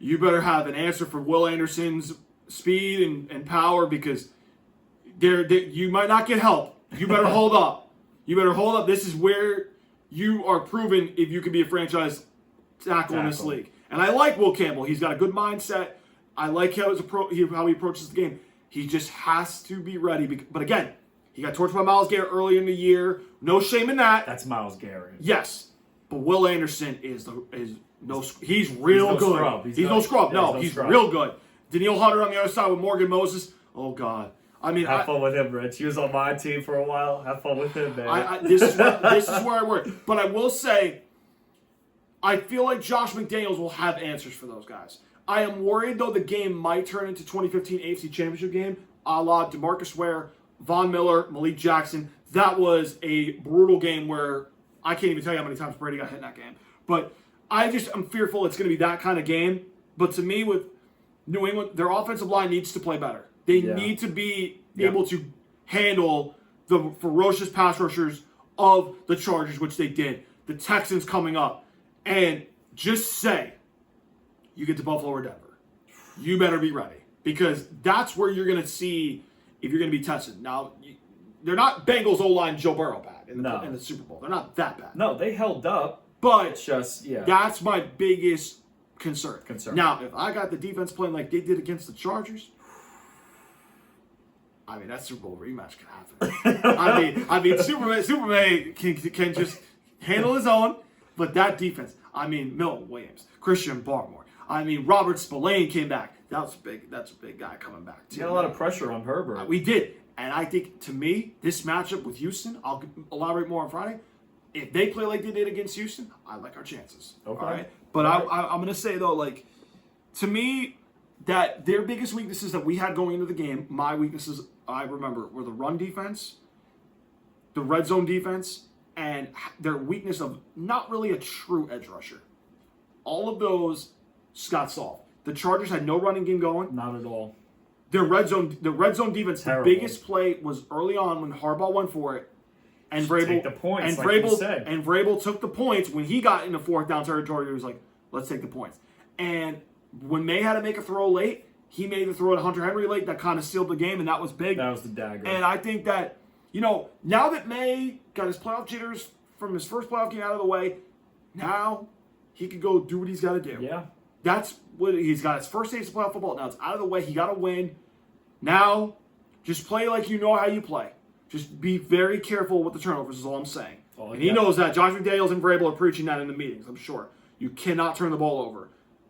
you better have an answer for Will Anderson's speed and power because you might not get help. You better hold up. You better hold up. This is where you are proven if you can be a franchise tackle in this league. And I like Will Campbell. He's got a good mindset. I like how he approaches the game. He just has to be ready. But again, he got torched by Myles Garrett early in the year. No shame in that. That's Myles Garrett. Yes. But Will Anderson he's real good. Scrub. He's no scrub. No, he's real good. Daniil Hunter on the other side with Morgan Moses. Oh, God. I mean, have fun with him, Rich. He was on my team for a while. Have fun with him, man. This is where I work. But I will say, I feel like Josh McDaniels will have answers for those guys. I am worried, though, the game might turn into 2015 AFC Championship game, a la DeMarcus Ware, Von Miller, Malik Jackson. That was a brutal game where I can't even tell you how many times Brady got hit in that game. But I'm fearful it's going to be that kind of game. But to me, with New England, their offensive line needs to play better. They need to be able to handle the ferocious pass rushers of the Chargers, which they did. The Texans coming up. And just say you get to Buffalo or Denver. You better be ready. Because that's where you're going to see if you're going to be tested. Now, they're not Bengals O-line Joe Burrow bad in the Super Bowl. They're not that bad. No, they held up. But it's just, that's my biggest concern. Now, if I got the defense playing like they did against the Chargers, I mean, that Super Bowl rematch can happen. I mean, Superman can just handle his own, but that defense, I mean, Milton Williams, Christian Barmore, I mean, Robert Spillane came back. That's a big guy coming back, too. You got a lot of pressure on Herbert. We did. And I think, to me, this matchup with Houston, I'll elaborate more on Friday. If they play like they did against Houston, I like our chances. Okay. All right? But I'm going to say, though, like, to me, that their biggest weaknesses that we had going into the game, my weaknesses, I remember, were the run defense, the red zone defense, and their weakness of not really a true edge rusher. All of those got solved. The Chargers had no running game going. Not at all. The red zone defense, Terrible. The biggest play was early on when Harbaugh went for it. And Vrabel, take the points, and like Vrabel, you said. and Vrabel took the points when he got into fourth down territory. He was like, "Let's take the points." And when May had to make a throw late, he made the throw to Hunter Henry late. That kind of sealed the game, and that was big. That was the dagger. And I think that now that May got his playoff jitters from his first playoff game out of the way, now he could go do what he's got to do. Yeah. That's what he's got. His first taste of playoff football. Now it's out of the way. He got to win. Now, just play like you know how you play. Just be very careful with the turnovers is all I'm saying. And he knows that. Josh McDaniels and Vrabel are preaching that in the meetings, I'm sure. You cannot turn the ball over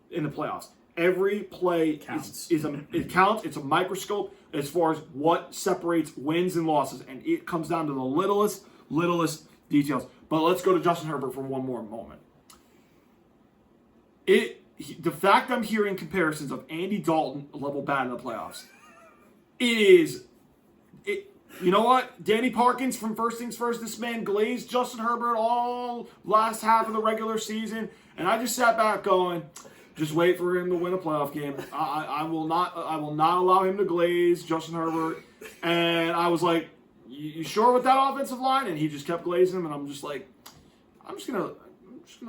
in the playoffs. Every play counts. It counts. It's a microscope as far as what separates wins and losses. And it comes down to the littlest details. But let's go to Justin Herbert for one more moment. The fact I'm hearing comparisons of Andy Dalton level bad in the playoffs, you know what? Danny Parkins from First Things First, this man glazed Justin Herbert all last half of the regular season. And I just sat back going, just wait for him to win a playoff game. I will not allow him to glaze Justin Herbert. And I was like, you sure with that offensive line? And he just kept glazing him. And I'm just like, I'm just gonna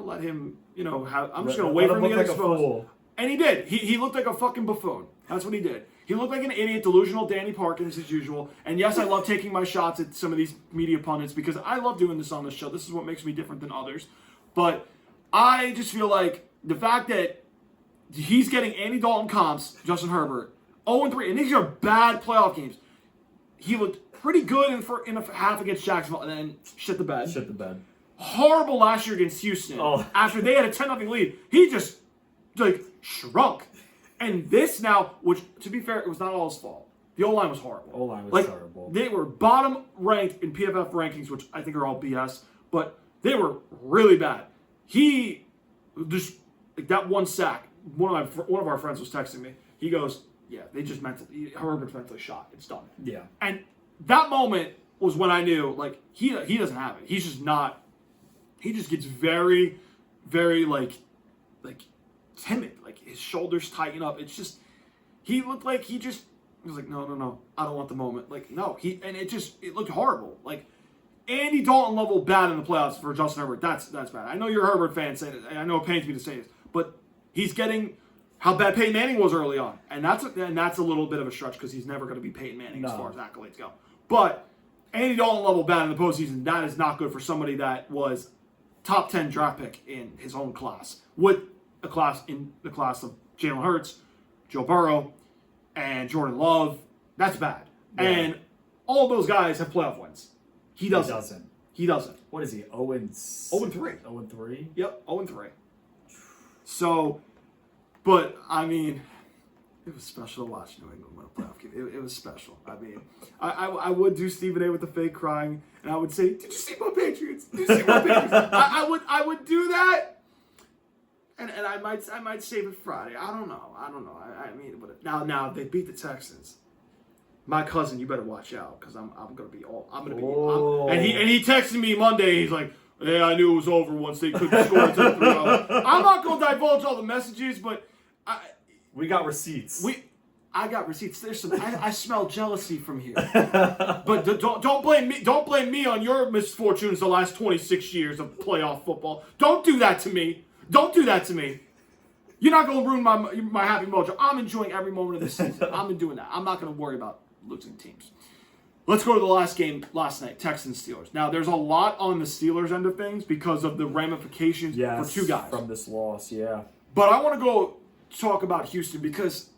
let him, I'm just gonna wait for him to get exposed. And he did. He looked like a fucking buffoon. That's what he did. He looked like an idiot, delusional Danny Parkins as usual. And yes, I love taking my shots at some of these media pundits because I love doing this on the show. This is what makes me different than others. But I just feel like the fact that he's getting Andy Dalton comps, Justin Herbert, 0-3, and these are bad playoff games. He looked pretty good in a half against Jacksonville and then shit the bed. Horrible last year against Houston. After they had a 10-0 lead, he just shrunk. And this now, which, to be fair, it was not all his fault. The O-line was horrible. O-line was terrible. They were bottom ranked in PFF rankings, which I think are all BS, but they were really bad. He just, that one sack, one of our friends was texting me. He goes, yeah, Herbert's mentally shot. It's done. Yeah. And that moment was when I knew, he doesn't have it. He's just not, he just gets very, very, timid. His shoulders tighten up. It's just, he looked like he was like, no, I don't want the moment. It looked horrible. Andy Dalton level bad in the playoffs for Justin Herbert. That's bad. I know you're a Herbert fan saying it. I know it pains me to say this, but he's getting how bad Peyton Manning was early on. And that's a little bit of a stretch because he's never going to be Peyton Manning as far as accolades go. But Andy Dalton level bad in the postseason, that is not good for somebody that was top 10 draft pick in his own class. With the class of Jalen Hurts, Joe Burrow, and Jordan Love. That's bad. Yeah. And all those guys have playoff wins. He doesn't. He doesn't. What is he? 0-3. 0-3? Yep, 0-3. So, but, I mean, it was special to watch New England win a playoff game. It was special. I mean, I would do Stephen A. with the fake crying, and I would say, "Did you see my Patriots? Did you see my Patriots?" I would do that, and I might save it Friday. I don't know. I mean, but now if they beat the Texans, my cousin, you better watch out because I'm gonna be. And he texted me Monday. He's like, "Yeah, I knew it was over once they couldn't score until 3-0." I'm not gonna divulge all the messages, but we got receipts. I got receipts. There's some. I smell jealousy from here. But don't blame me. Don't blame me on your misfortunes the last 26 years of playoff football. Don't do that to me. Don't do that to me. You're not gonna ruin my happy mojo. I'm enjoying every moment of this season. I'm doing that. I'm not gonna worry about losing teams. Let's go to the last game last night, Texans-Steelers. Now, there's a lot on the Steelers end of things because of the ramifications for two guys. From this loss, yeah. But I want to go talk about Houston because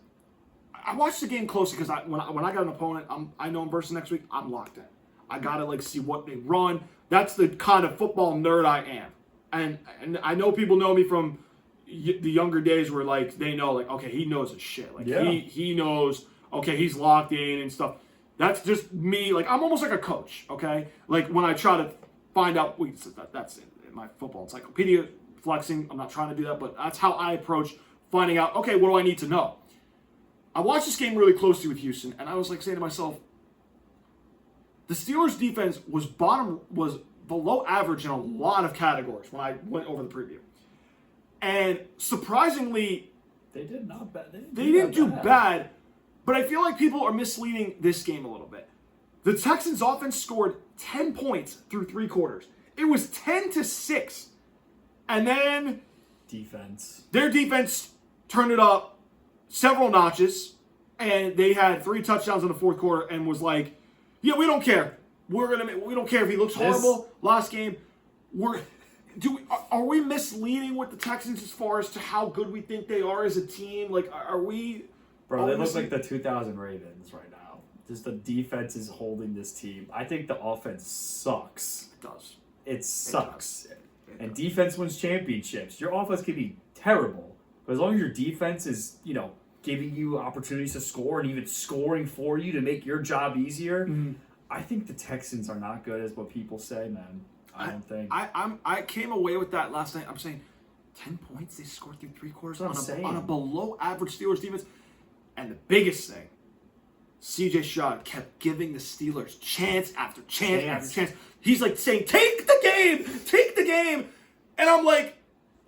I watched the game closely because when I got an opponent, I know him versus next week, I'm locked in. I got to see what they run. That's the kind of football nerd I am. And I know people know me from the younger days where they know okay, he knows his shit. He knows, okay, he's locked in and stuff. That's just me. I'm almost like a coach, okay? When I try to find out, that's in my football encyclopedia flexing. I'm not trying to do that, but that's how I approach finding out, okay, what do I need to know? I watched this game really closely with Houston, and I was saying to myself, the Steelers' defense was below average in a lot of categories when I went over the preview. And surprisingly, they did not bad. They didn't do bad. But I feel like people are misleading this game a little bit. The Texans' offense scored 10 points through 3 quarters. It was 10-6. And then their defense turned it up several notches, and they had 3 touchdowns in the fourth quarter and was like, yeah, we don't care. We don't care if he looks horrible last game. Are we misleading with the Texans as far as to how good we think they are as a team? Are we... Bro, they look like the 2000 Ravens right now. Just the defense is holding this team. I think the offense sucks. It does. It sucks. And defense wins championships. Your offense can be terrible, but as long as your defense is, giving you opportunities to score and even scoring for you to make your job easier, I think the Texans are not good as what people say, man. I don't think. I came away with that last night. I'm saying 10 points they scored through 3 quarters on a below average Steelers defense. And the biggest thing, C.J. Stroud kept giving the Steelers chance after chance after chance. He's saying, take the game. And I'm like,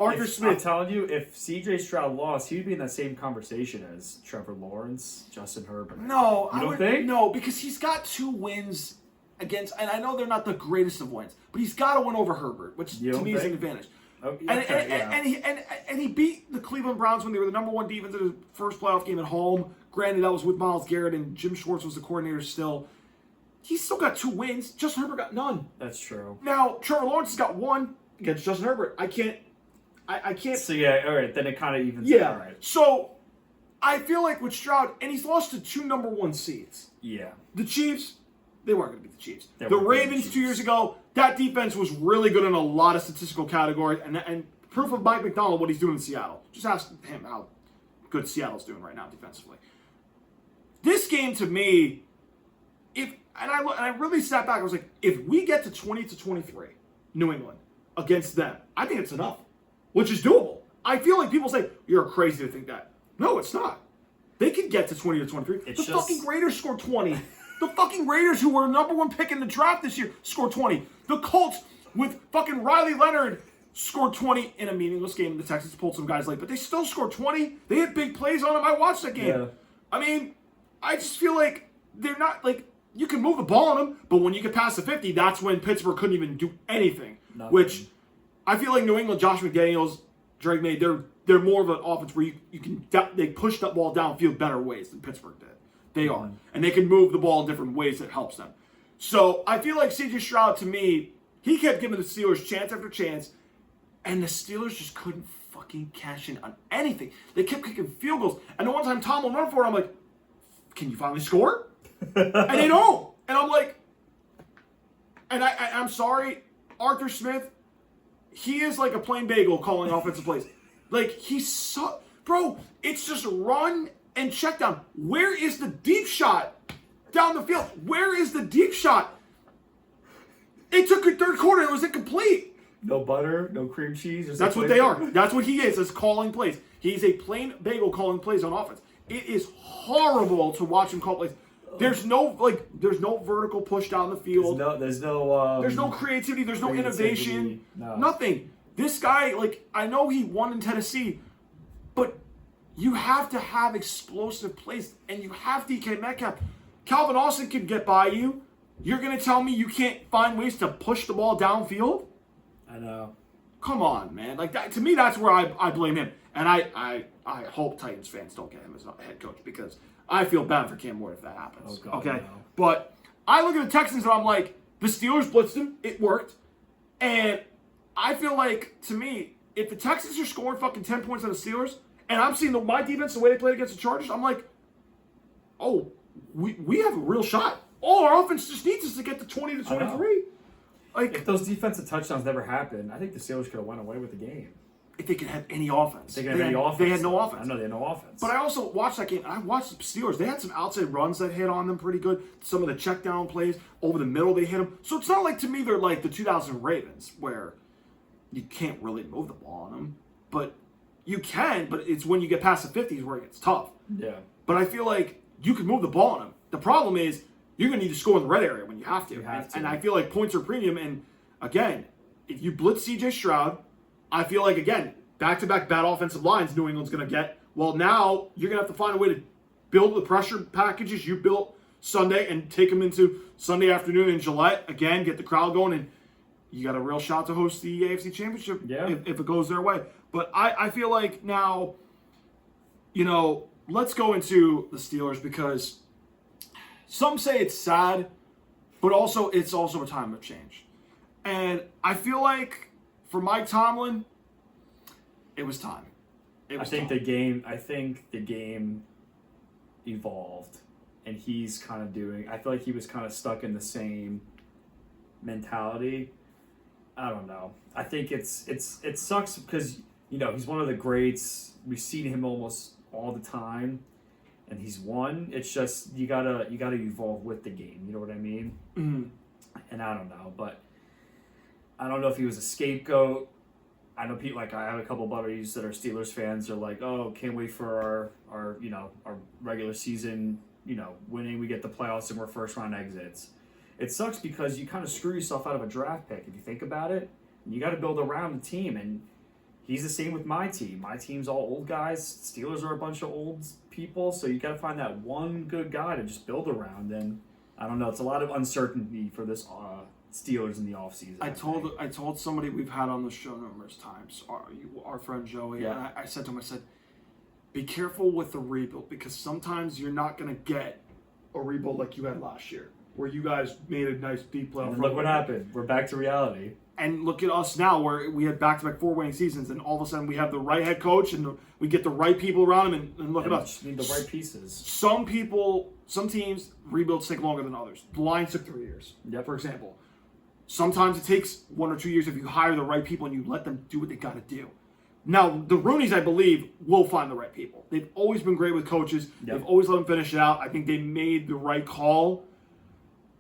Arthur Smith. I'm telling you, if C.J. Stroud lost, he'd be in that same conversation as Trevor Lawrence, Justin Herbert. No, you don't think? No, because he's got 2 wins against, and I know they're not the greatest of wins, but he's got to win over Herbert, which to me is an advantage. And he beat the Cleveland Browns when they were the number 1 defense in his first playoff game at home. Granted, that was with Myles Garrett and Jim Schwartz was the coordinator still. He's still got 2 wins. Justin Herbert got none. That's true. Now, Trevor Lawrence has got 1 against Justin Herbert. I can't. So, yeah, all right, then it kind of evens out. All right. So, I feel like with Stroud, and he's lost to 2 number 1 seeds. Yeah. The Chiefs, they weren't going to beat the Chiefs. The Ravens 2 years ago, that defense was really good in a lot of statistical categories, and proof of Mike McDonald what he's doing in Seattle. Just ask him how good Seattle's doing right now defensively. This game to me, I really sat back. I was like, if we get to 20-23, New England against them, I think it's enough, which is doable. I feel like people say you're crazy to think that. No, it's not. They could get to 20-23. Fucking Raiders scored 20. The fucking Raiders, who were number 1 pick in the draft this year, scored 20. The Colts with fucking Riley Leonard scored 20 in a meaningless game. The Texans pulled some guys late, but they still scored 20. They had big plays on them. I watched that game. Yeah. I mean, I just feel like they're not you can move the ball on them, but when you get past the 50, that's when Pittsburgh couldn't even do anything. Nothing. Which I feel like New England, Josh McDaniels, Drake made. They're more of an offense where you can they push that ball downfield better ways than Pittsburgh did. They are, and they can move the ball in different ways that helps them. So I feel like C.J. Stroud, to me, he kept giving the Steelers chance after chance, and the Steelers just couldn't fucking cash in on anything. They kept kicking field goals, and the one time Tomlin run for it, I'm like, can you finally score? And they don't. And I'm like, and I'm sorry, Arthur Smith, he is like a plain bagel calling offensive plays. Like, he's so, bro, it's just run and check down. Where is the deep shot down the field? Where is the deep shot? It took a third quarter. It was incomplete. No butter, no cream cheese. That's what they are. That's what he is calling plays. He's a plain bagel calling plays on offense. It is horrible to watch him call plays. There's no vertical push down the field. There's no creativity. There's no innovation. No. Nothing. This guy, like, I know he won in Tennessee, but you have to have explosive plays, and you have DK Metcalf. Calvin Austin can get by you. You're going to tell me you can't find ways to push the ball downfield? I know. Come on, man. Like, that, to me, that's where I blame him. And I hope Titans fans don't get him as a head coach, because I feel bad for Cam Ward if that happens. Oh, God, okay? no. But I look at the Texans and I'm like, the Steelers blitzed him. It worked. And I feel like, to me, if the Texans are scoring fucking 10 points on the Steelers, and I'm seeing my defense, the way they played against the Chargers, I'm like, oh, we have a real shot. All our offense just needs us to get to 20 to 23. Like, if those defensive touchdowns never happened, I think the Steelers could have went away with the game. if they could have any offense. They had no offense. They had no offense. I know they had no offense. But I also watched that game. I watched the Steelers. They had some outside runs that hit on them pretty good. Some of the check down plays over the middle, they hit them. So it's not like, to me, they're like the 2000 Ravens where you can't really move the ball on them. But you can, but it's when you get past the 50s where it gets tough. Yeah. But I feel like you can move the ball on them. The problem is you're going to need to score in the red area when you have to. And I feel like points are premium. And again, if you blitz C.J. Stroud, I feel like, again, back-to-back bad offensive lines New England's going to get. Well, now you're going to have to find a way to build the pressure packages you built Sunday and take them into Sunday afternoon in Gillette. Again, get the crowd going, and you got a real shot to host the AFC Championship if it goes their way. But I feel like now, let's go into the Steelers, because some say it's sad, but also it's also a time of change. And I feel like for Mike Tomlin, it was time. I think the game evolved, and he's kind of doing. I feel like he was kind of stuck in the same mentality. I don't know. I think it sucks because he's one of the greats. We've seen him almost all the time, and he's won. It's just you gotta evolve with the game. You know what I mean? Mm-hmm. And I don't know, but I don't know if he was a scapegoat. I know people, I have a couple of buddies that are Steelers fans. They're like, oh, can't wait for our regular season, winning. We get the playoffs and we're first round exits. It sucks because you kind of screw yourself out of a draft pick if you think about it. And you got to build around the team, and he's the same with my team. My team's all old guys. Steelers are a bunch of old people, so you got to find that one good guy to just build around. And I don't know. It's a lot of uncertainty for this Steelers in the offseason. I told somebody we've had on the show numerous times, our friend Joey, and I said to him, I said, be careful with the rebuild, because sometimes you're not going to get a rebuild like you had last year, where you guys made a nice deep playoff run. Look what happened. We're back to reality. And look at us now, where we had back-to-back 4-winning seasons, and all of a sudden we have the right head coach, and we get the right people around him, and look at us. Just need the right pieces. Some teams, rebuilds take longer than others. The Lions took 3 years, for example. Sometimes it takes 1 or 2 years if you hire the right people and you let them do what they got to do. Now, the Rooneys, I believe, will find the right people. They've always been great with coaches. Yep. They've always let them finish it out. I think they made the right call.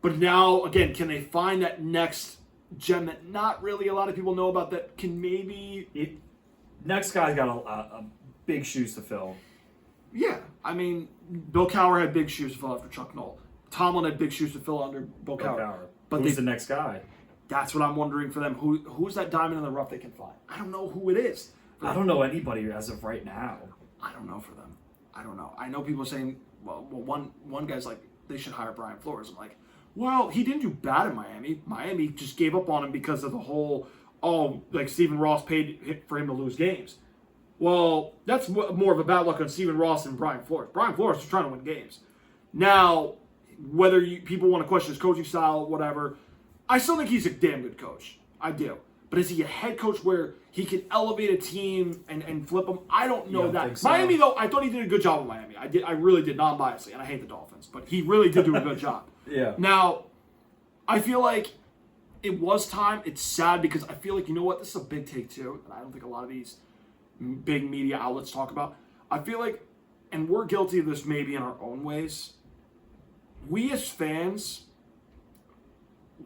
But now, again, can they find that next gem that not really a lot of people know about that can maybe... Next guy's got a big shoes to fill. Yeah. I mean, Bill Cowher had big shoes to fill after Chuck Noll. Tomlin had big shoes to fill under Bill Cowher. But who's the next guy? That's what I'm wondering for them. Who's that diamond in the rough they can find? I don't know who it is. I don't know anybody as of right now. I don't know for them. I don't know. I know people are saying, well, one guy's like, they should hire Brian Flores. I'm like, well, he didn't do bad in Miami. Miami just gave up on him because of the whole, Stephen Ross paid for him to lose games. Well, that's more of a bad luck on Stephen Ross and Brian Flores. Brian Flores is trying to win games. Now, whether people want to question his coaching style, whatever, I still think he's a damn good coach. I do. But is he a head coach where he can elevate a team and flip them? I don't know that. Think so. Miami, though, I thought he did a good job with Miami. I really did, non-biasly, and I hate the Dolphins. But he really did do a good job. Yeah. Now, I feel like it was time. It's sad because I feel like, you know what? This is a big take, too. And I don't think a lot of these big media outlets talk about. I feel like, and we're guilty of this maybe in our own ways, we as fans,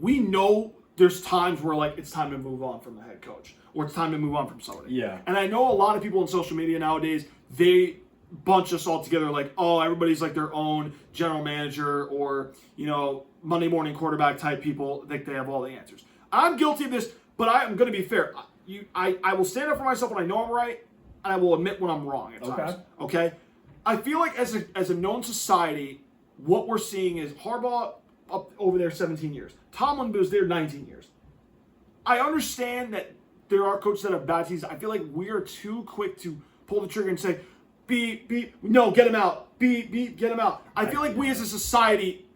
we know there's times where like it's time to move on from the head coach or it's time to move on from somebody. Yeah. And I know a lot of people on social media nowadays, they bunch us all together like, oh, everybody's like their own general manager or, you know, Monday morning quarterback type people think they have all the answers. I'm guilty of this, but I'm going to be fair. I will stand up for myself when I know I'm right, and I will admit when I'm wrong at times. Okay? I feel like as a known society, what we're seeing is Harbaugh up over there 17 years. Tomlin was there 19 years. I understand that there are coaches that have bad seasons. I feel like we are too quick to pull the trigger and say, no, get him out. Get him out. I feel like we as a society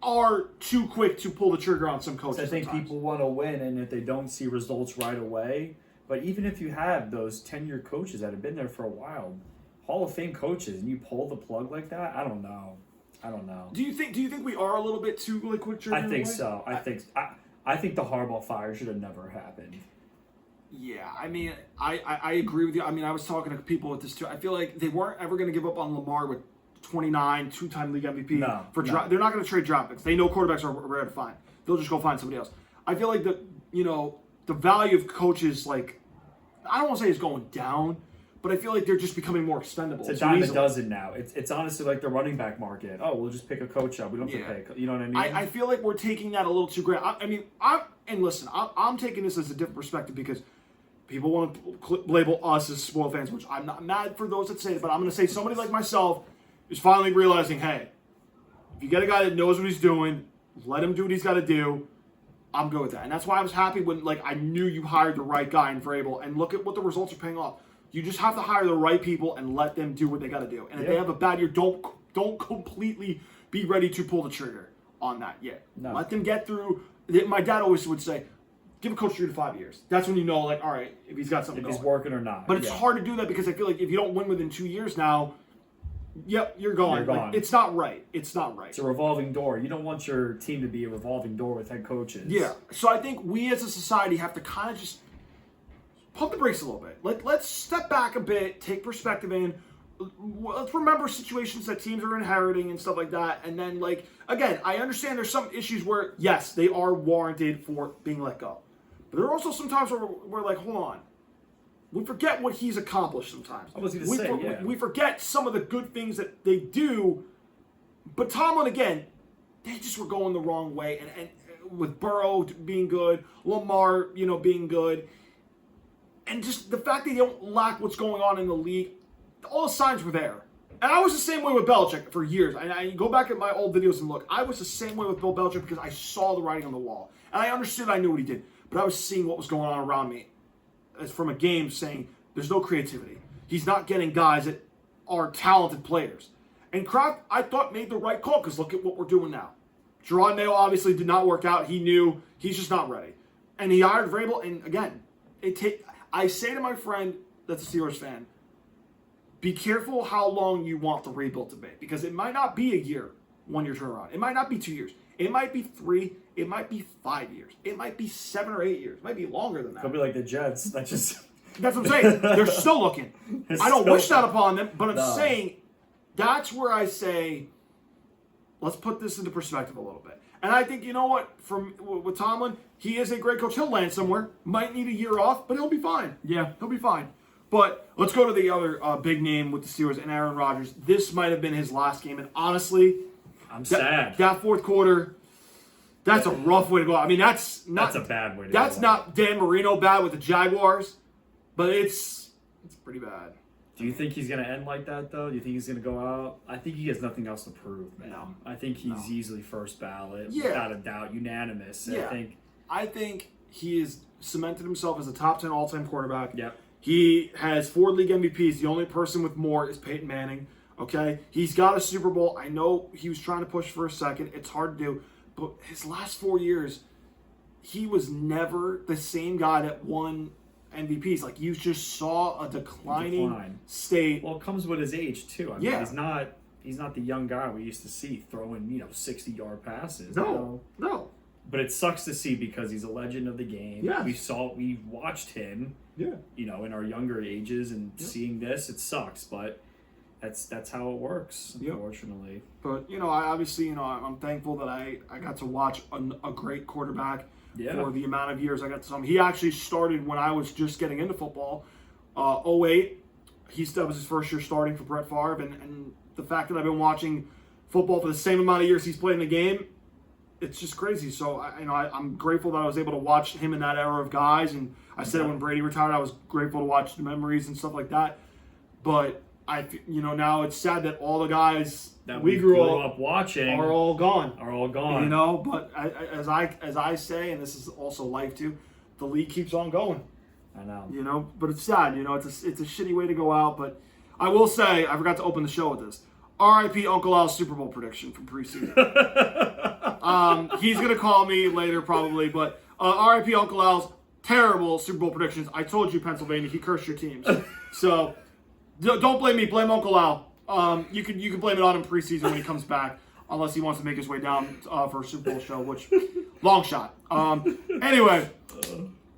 are too quick to pull the trigger on some coaches. I think sometimes. people want to win, and if they don't see results right away, but even if you have those tenured coaches that have been there for a while, Hall of Fame coaches, and you pull the plug like that, I don't know. Do you think we are a little bit too quick trigger? I think so. I think the Harbaugh fire should have never happened. Yeah, I mean, I agree with you. I mean, I was talking to people with this too. I feel like they weren't ever going to give up on Lamar with 29, two-time league MVP. No. They're not going to trade draft picks. They know quarterbacks are rare to find. They'll just go find somebody else. I feel like the value of coaches, like, I don't want to say is going down, but I feel like they're just becoming more expendable. It's a dime a dozen now. It's honestly like the running back market. Oh, we'll just pick a coach up. We don't have to pay. You know what I mean? I feel like we're taking that a little too great. I'm taking this as a different perspective because people want to label us as spoiled fans, which I'm not mad for those that say it, but I'm going to say somebody like myself is finally realizing, hey, if you get a guy that knows what he's doing, let him do what he's got to do. I'm good with that. And that's why I was happy when I knew you hired the right guy in Vrabel, and look at what the results are paying off. You just have to hire the right people and let them do what they got to do. And if they have a bad year, don't completely be ready to pull the trigger on that yet. No. Let them get through. My dad always would say, give a coach 3 to 5 years. That's when you know, all right, if he's got something if going. he's working or not. But it's hard to do that because I feel like if you don't win within 2 years now, you're gone. You're gone. It's not right. It's not right. It's a revolving door. You don't want your team to be a revolving door with head coaches. Yeah. So I think we as a society have to kind of just pump the brakes a little bit. Let's step back a bit, take perspective in. Let's remember situations that teams are inheriting and stuff like that. And then, again, I understand there's some issues where, yes, they are warranted for being let go. But there are also some times where we're like, hold on. We forget what he's accomplished sometimes. I was going to say, we forget some of the good things that they do. But Tomlin, again, they just were going the wrong way. And with Burrow being good, Lamar, being good. And just the fact that they don't lack what's going on in the league, all the signs were there. And I was the same way with Belichick for years. I go back at my old videos and look. I was the same way with Bill Belichick because I saw the writing on the wall. And I understood, I knew what he did. But I was seeing what was going on around me as from a game saying there's no creativity. He's not getting guys that are talented players. And Kraft, I thought, made the right call because look at what we're doing now. Jerron Mayo obviously did not work out. He knew he's just not ready. And he hired Vrabel. And again, I say to my friend that's a Steelers fan, be careful how long you want the rebuild to be because it might not be a year, 1 year turnaround. It might not be 2 years. It might be 3. It might be 5 years. It might be 7 or 8 years. It might be longer than that. Could be like the Jets. That's what I'm saying. They're still looking. I don't wish that upon them, but I'm saying that's where I say, let's put this into perspective a little bit. And I think, you know what, with Tomlin, he is a great coach. He'll land somewhere. Might need a year off, but he'll be fine. Yeah. He'll be fine. But let's go to the other big name with the Steelers and Aaron Rodgers. This might have been his last game. And honestly, I'm sad. That fourth quarter, that's a rough way to go. I mean, that's a bad way to go. That's not Dan Marino bad with the Jaguars, but it's pretty bad. Do you think he's going to end like that, though? Do you think he's going to go out? I think he has nothing else to prove, man. No. I think he's easily first ballot, Yeah. without a doubt, unanimous. Yeah. I think he has cemented himself as a top 10 all-time quarterback. Yep. He has 4 league MVPs. The only person with more is Peyton Manning. Okay? He's got a Super Bowl. I know he was trying to push for a second. It's hard to do. But his last 4 years, he was never the same guy that won MVPs. Like, you just saw a declining state. Well, it comes with his age, too. I mean, he's not the young guy we used to see throwing, 60-yard passes. No. But it sucks to see because he's a legend of the game. Yeah. We watched him, in our younger ages, and seeing this, it sucks. But that's how it works, unfortunately. But, I obviously, I'm thankful that I got to watch a great quarterback for the amount of years I got to see him. He actually started when I was just getting into football. 2008, that was his first year starting for Brett Favre. And the fact that I've been watching football for the same amount of years he's played in the game, it's just crazy. So, I'm grateful that I was able to watch him in that era of guys. And I said it when Brady retired, I was grateful to watch the memories and stuff like that. But, now it's sad that all the guys that we grew up watching are all gone. But as I say, and this is also life too, the league keeps on going. I know. But it's sad. It's a shitty way to go out. But I will say, I forgot to open the show with this. R.I.P. Uncle Al's Super Bowl prediction from preseason. He's gonna call me later probably, but R.I.P. Uncle Al's terrible Super Bowl predictions. I told you, Pennsylvania, he cursed your teams. So don't blame me. Blame Uncle Al. You can blame it on him preseason when he comes back, unless he wants to make his way down for a Super Bowl show, which long shot. Anyway.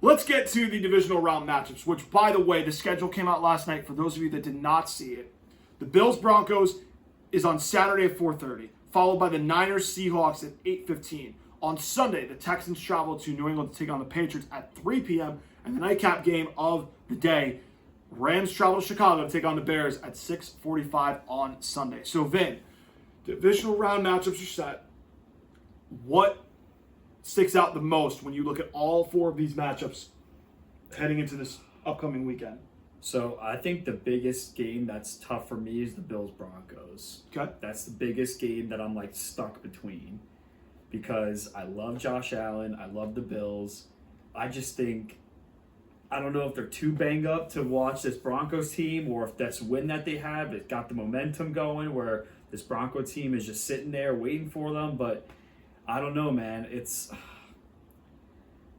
Let's get to the divisional round matchups, which, by the way, the schedule came out last night. For those of you that did not see it, the Bills-Broncos is on Saturday at 4:30, followed by the Niners-Seahawks at 8:15. On Sunday, the Texans travel to New England to take on the Patriots at 3 p.m., and the nightcap game of the day, Rams travel to Chicago to take on the Bears at 6:45 on Sunday. So, Vin, divisional round matchups are set. What sticks out the most when you look at all 4 of these matchups heading into this upcoming weekend? So I think the biggest game that's tough for me is the Bills-Broncos. Okay. That's the biggest game that I'm stuck between because I love Josh Allen. I love the Bills. I just think, I don't know if they're too banged up to watch this Broncos team or if that's win that they have. It got the momentum going where this Bronco team is just sitting there waiting for them, but I don't know, man.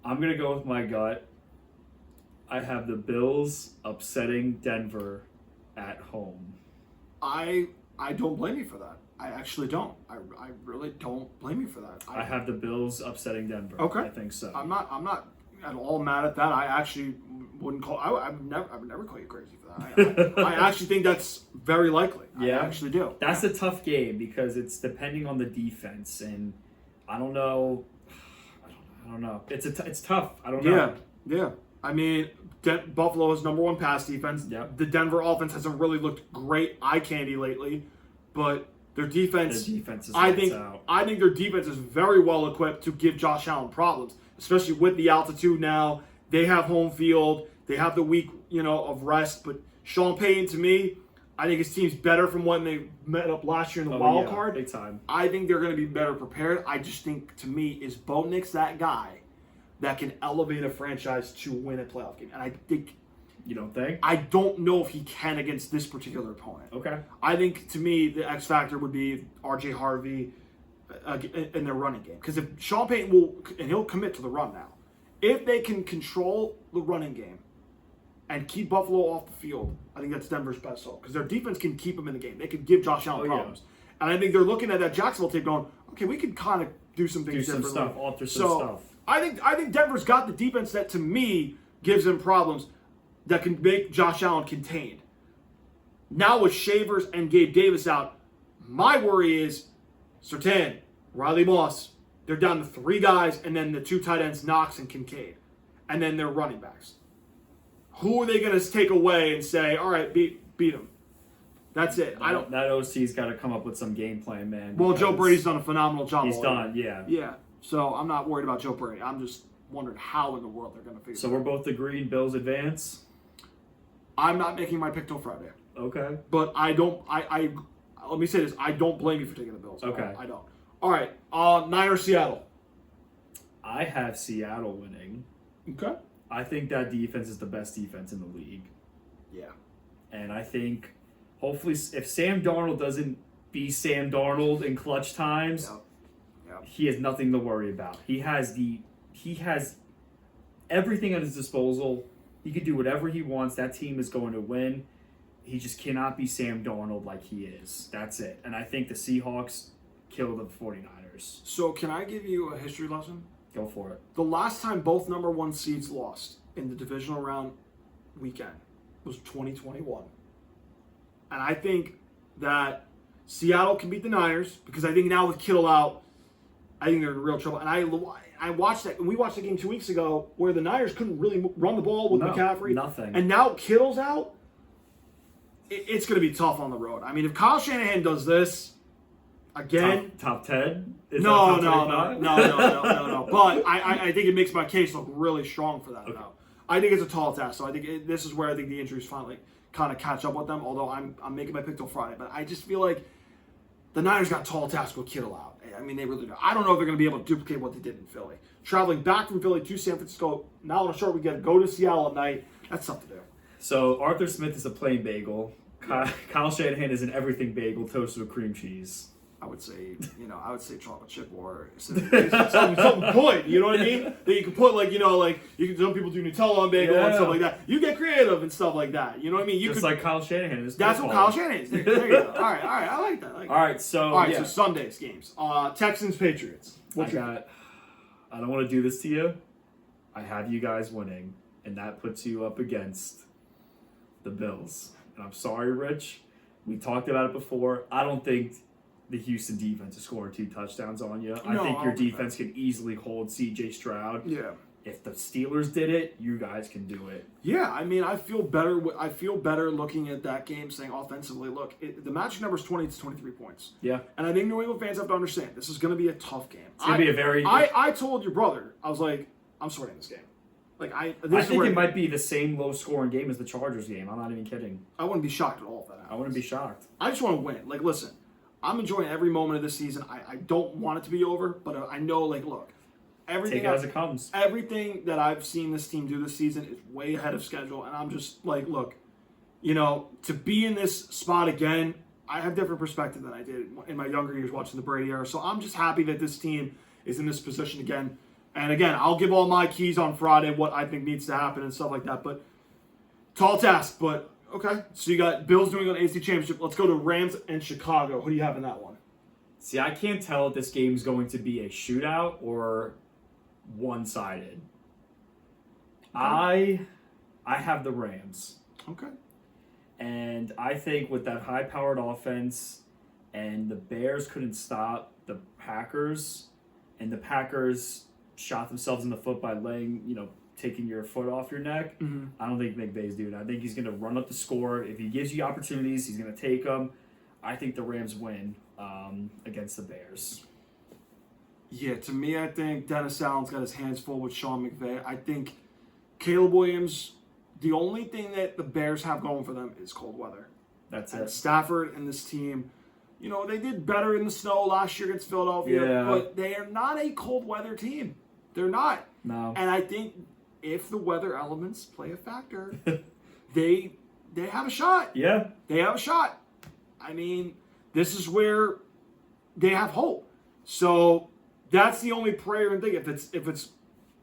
I'm going to go with my gut. I have the Bills upsetting Denver at home. I don't blame you for that. I actually don't. I really don't blame you for that. I have the Bills upsetting Denver. Okay. I think so. I'm not at all mad at that. I actually wouldn't call. I would never call you crazy for that. I actually think that's very likely. Yeah. I actually do. That's a tough game because it's depending on the defense and I don't know. It's tough. I don't know. Yeah. I mean, Buffalo is number 1 pass defense. Yep. The Denver offense hasn't really looked great eye candy lately, but their defense. Is I think their defense is very well equipped to give Josh Allen problems, especially with the altitude now. They have home field. They have the week, of rest. But Sean Payton, to me, I think his team's better from when they met up last year in the wild card. Big time. I think they're going to be better prepared. I just think, to me, is Bo Nix that guy that can elevate a franchise to win a playoff game? And I think... You don't think? I don't know if he can against this particular opponent. Okay. I think, to me, the X factor would be R.J. Harvey in their running game. Because if Sean Payton will... And he'll commit to the run now. If they can control the running game and keep Buffalo off the field, I think that's Denver's best hope. Because their defense can keep them in the game. They can give Josh Allen problems. Yeah. And I think they're looking at that Jacksonville tape going, okay, we can kind of do some things differently. Alter some stuff. I think Denver's got the defense that, to me, gives them problems that can make Josh Allen contained. Now with Shavers and Gabe Davis out, my worry is Surtain, Riley Moss. They're down to 3 guys, and then the 2 tight ends, Knox and Kincaid. And then their running backs. Who are they going to take away and say, all right, beat them? That's it. That OC's got to come up with some game plan, man. Well, Joe Brady's done a phenomenal job. He's done, yeah. Yeah. So I'm not worried about Joe Brady. I'm just wondering how in the world they're going to figure it out. So we're both agreeing Bills advance? I'm not making my pick till Friday. Okay. But I don't. I let me say this. I don't blame you for taking the Bills. Okay. I don't. All right. Niners Seattle. I have Seattle winning. Okay. I think that defense is the best defense in the league. Yeah. And I think, hopefully, if Sam Darnold doesn't be Sam Darnold in clutch times, he has nothing to worry about. He has everything at his disposal. He can do whatever he wants. That team is going to win. He just cannot be Sam Darnold like he is. That's it. And I think the Seahawks kill the 49ers. So can I give you a history lesson? Go for it. The last time both number 1 seeds lost in the divisional round weekend was 2021. And I think that Seattle can beat the Niners because I think now with Kittle out, I think they're in real trouble. And I watched that, and we watched the game 2 weeks ago where the Niners couldn't really run the ball with McCaffrey. Nothing. And now Kittle's out. It's going to be tough on the road. I mean, if Kyle Shanahan does this again, top 10. No. But I think it makes my case look really strong for that. Okay. Now, I think it's a tall task. So I think this is where I think the injuries finally kind of catch up with them. Although I'm making my pick till Friday, but I just feel like the Niners got a tall task with Kittle out. I mean, they really do. I don't know if they're going to be able to duplicate what they did in Philly. Traveling back from Philly to San Francisco, now on a short weekend, go to Seattle at night. That's tough to do. So Arthur Smith is a plain bagel. Kyle Shanahan is an everything bagel toasted with cream cheese. I would say chocolate chip or something good. You know what I mean? That you can put some people do Nutella on bagel and stuff like that. You get creative and stuff like that. You know what I mean? Just like Kyle Shanahan is. That's what Kyle Shanahan is. There you go. All right. I like that. So Sunday's games. Texans-Patriots. I don't want to do this to you. I have you guys winning, and that puts you up against the Bills. And I'm sorry, Rich. We talked about it before. I don't think the Houston defense is scoring 2 touchdowns on you. I think your defense can easily hold C.J. Stroud. Yeah. If the Steelers did it, you guys can do it. Yeah, I mean, I feel better looking at that game, saying offensively, look, the magic number is 20 to 23 points. Yeah. And I think New England fans have to understand this is going to be a tough game. It's going to be a very. I told your brother, I was like, I'm sweating this game. I think it might be the same low-scoring game as the Chargers game. I'm not even kidding. I wouldn't be shocked at all if that happens. I wouldn't be shocked. I just want to win. Listen, I'm enjoying every moment of this season. I don't want it to be over, but I know, look, everything take it as it comes. Everything that I've seen this team do this season is way ahead of schedule, and I'm just look, to be in this spot again, I have different perspective than I did in my younger years watching the Brady era. So I'm just happy that this team is in this position again. And again, I'll give all my keys on Friday, what I think needs to happen and stuff like that. But tall task, but okay. So you got Bills doing on the NFC Championship. Let's go to Rams and Chicago. Who do you have in that one? See, I can't tell if this game's going to be a shootout or one-sided. Okay. I have the Rams. Okay. And I think with that high-powered offense and the Bears couldn't stop the Packers, and the Packers shot themselves in the foot by taking your foot off your neck. Mm-hmm. I don't think McVay's doing it. I think he's going to run up the score. If he gives you opportunities, he's going to take them. I think the Rams win against the Bears. Yeah, to me, I think Dennis Allen's got his hands full with Sean McVay. I think Caleb Williams, the only thing that the Bears have going for them is cold weather. That's and it. Stafford and this team, they did better in the snow last year against Philadelphia, but they are not a cold weather team. They're not. No. And I think if the weather elements play a factor, they have a shot. Yeah. They have a shot. I mean, this is where they have hope. So that's the only prayer and thing. If it's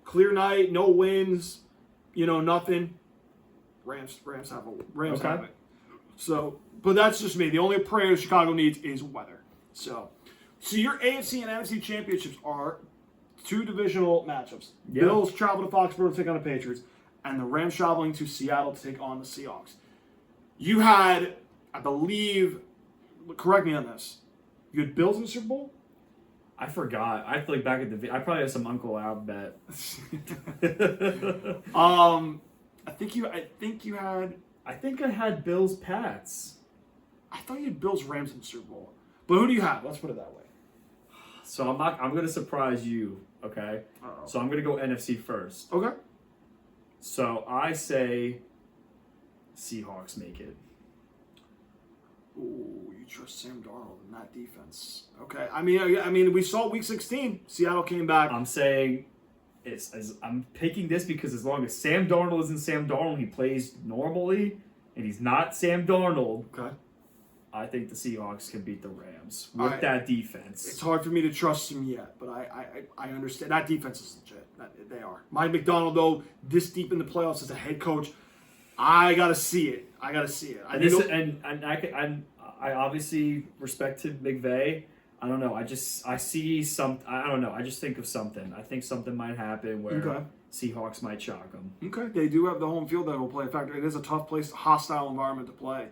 clear night, no winds, nothing, Rams have it. So, but that's just me. The only prayer Chicago needs is weather. So your AFC and NFC championships are 2 divisional matchups. Yep. Bills travel to Foxborough to take on the Patriots, and the Rams traveling to Seattle to take on the Seahawks. You had, I believe, correct me on this, you had Bills in the Super Bowl? I forgot. I feel like back at I probably have some Uncle Al bet. I think I had Bills Pats. I thought you had Bills Rams in the Super Bowl. But who do you have? Let's put it that way. So I'm going to surprise you, okay? Uh-oh. So I'm going to go NFC first. Okay. So I say Seahawks make it. Ooh, you trust Sam Darnold in that defense. Okay. I mean we saw Week 16. Seattle came back. I'm saying I'm picking this because as long as Sam Darnold isn't Sam Darnold, he plays normally, and he's not Sam Darnold. Okay. I think the Seahawks can beat the Rams with I- that defense. It's hard for me to trust him yet, but I understand. That defense is legit. They are. Mike McDonald, though, this deep in the playoffs as a head coach, I got to see it. I obviously respected McVay. I don't know. I just think of something. I think something might happen where Seahawks might shock them. Okay, they do have the home field that will play a factor. It is a tough place, hostile environment to play.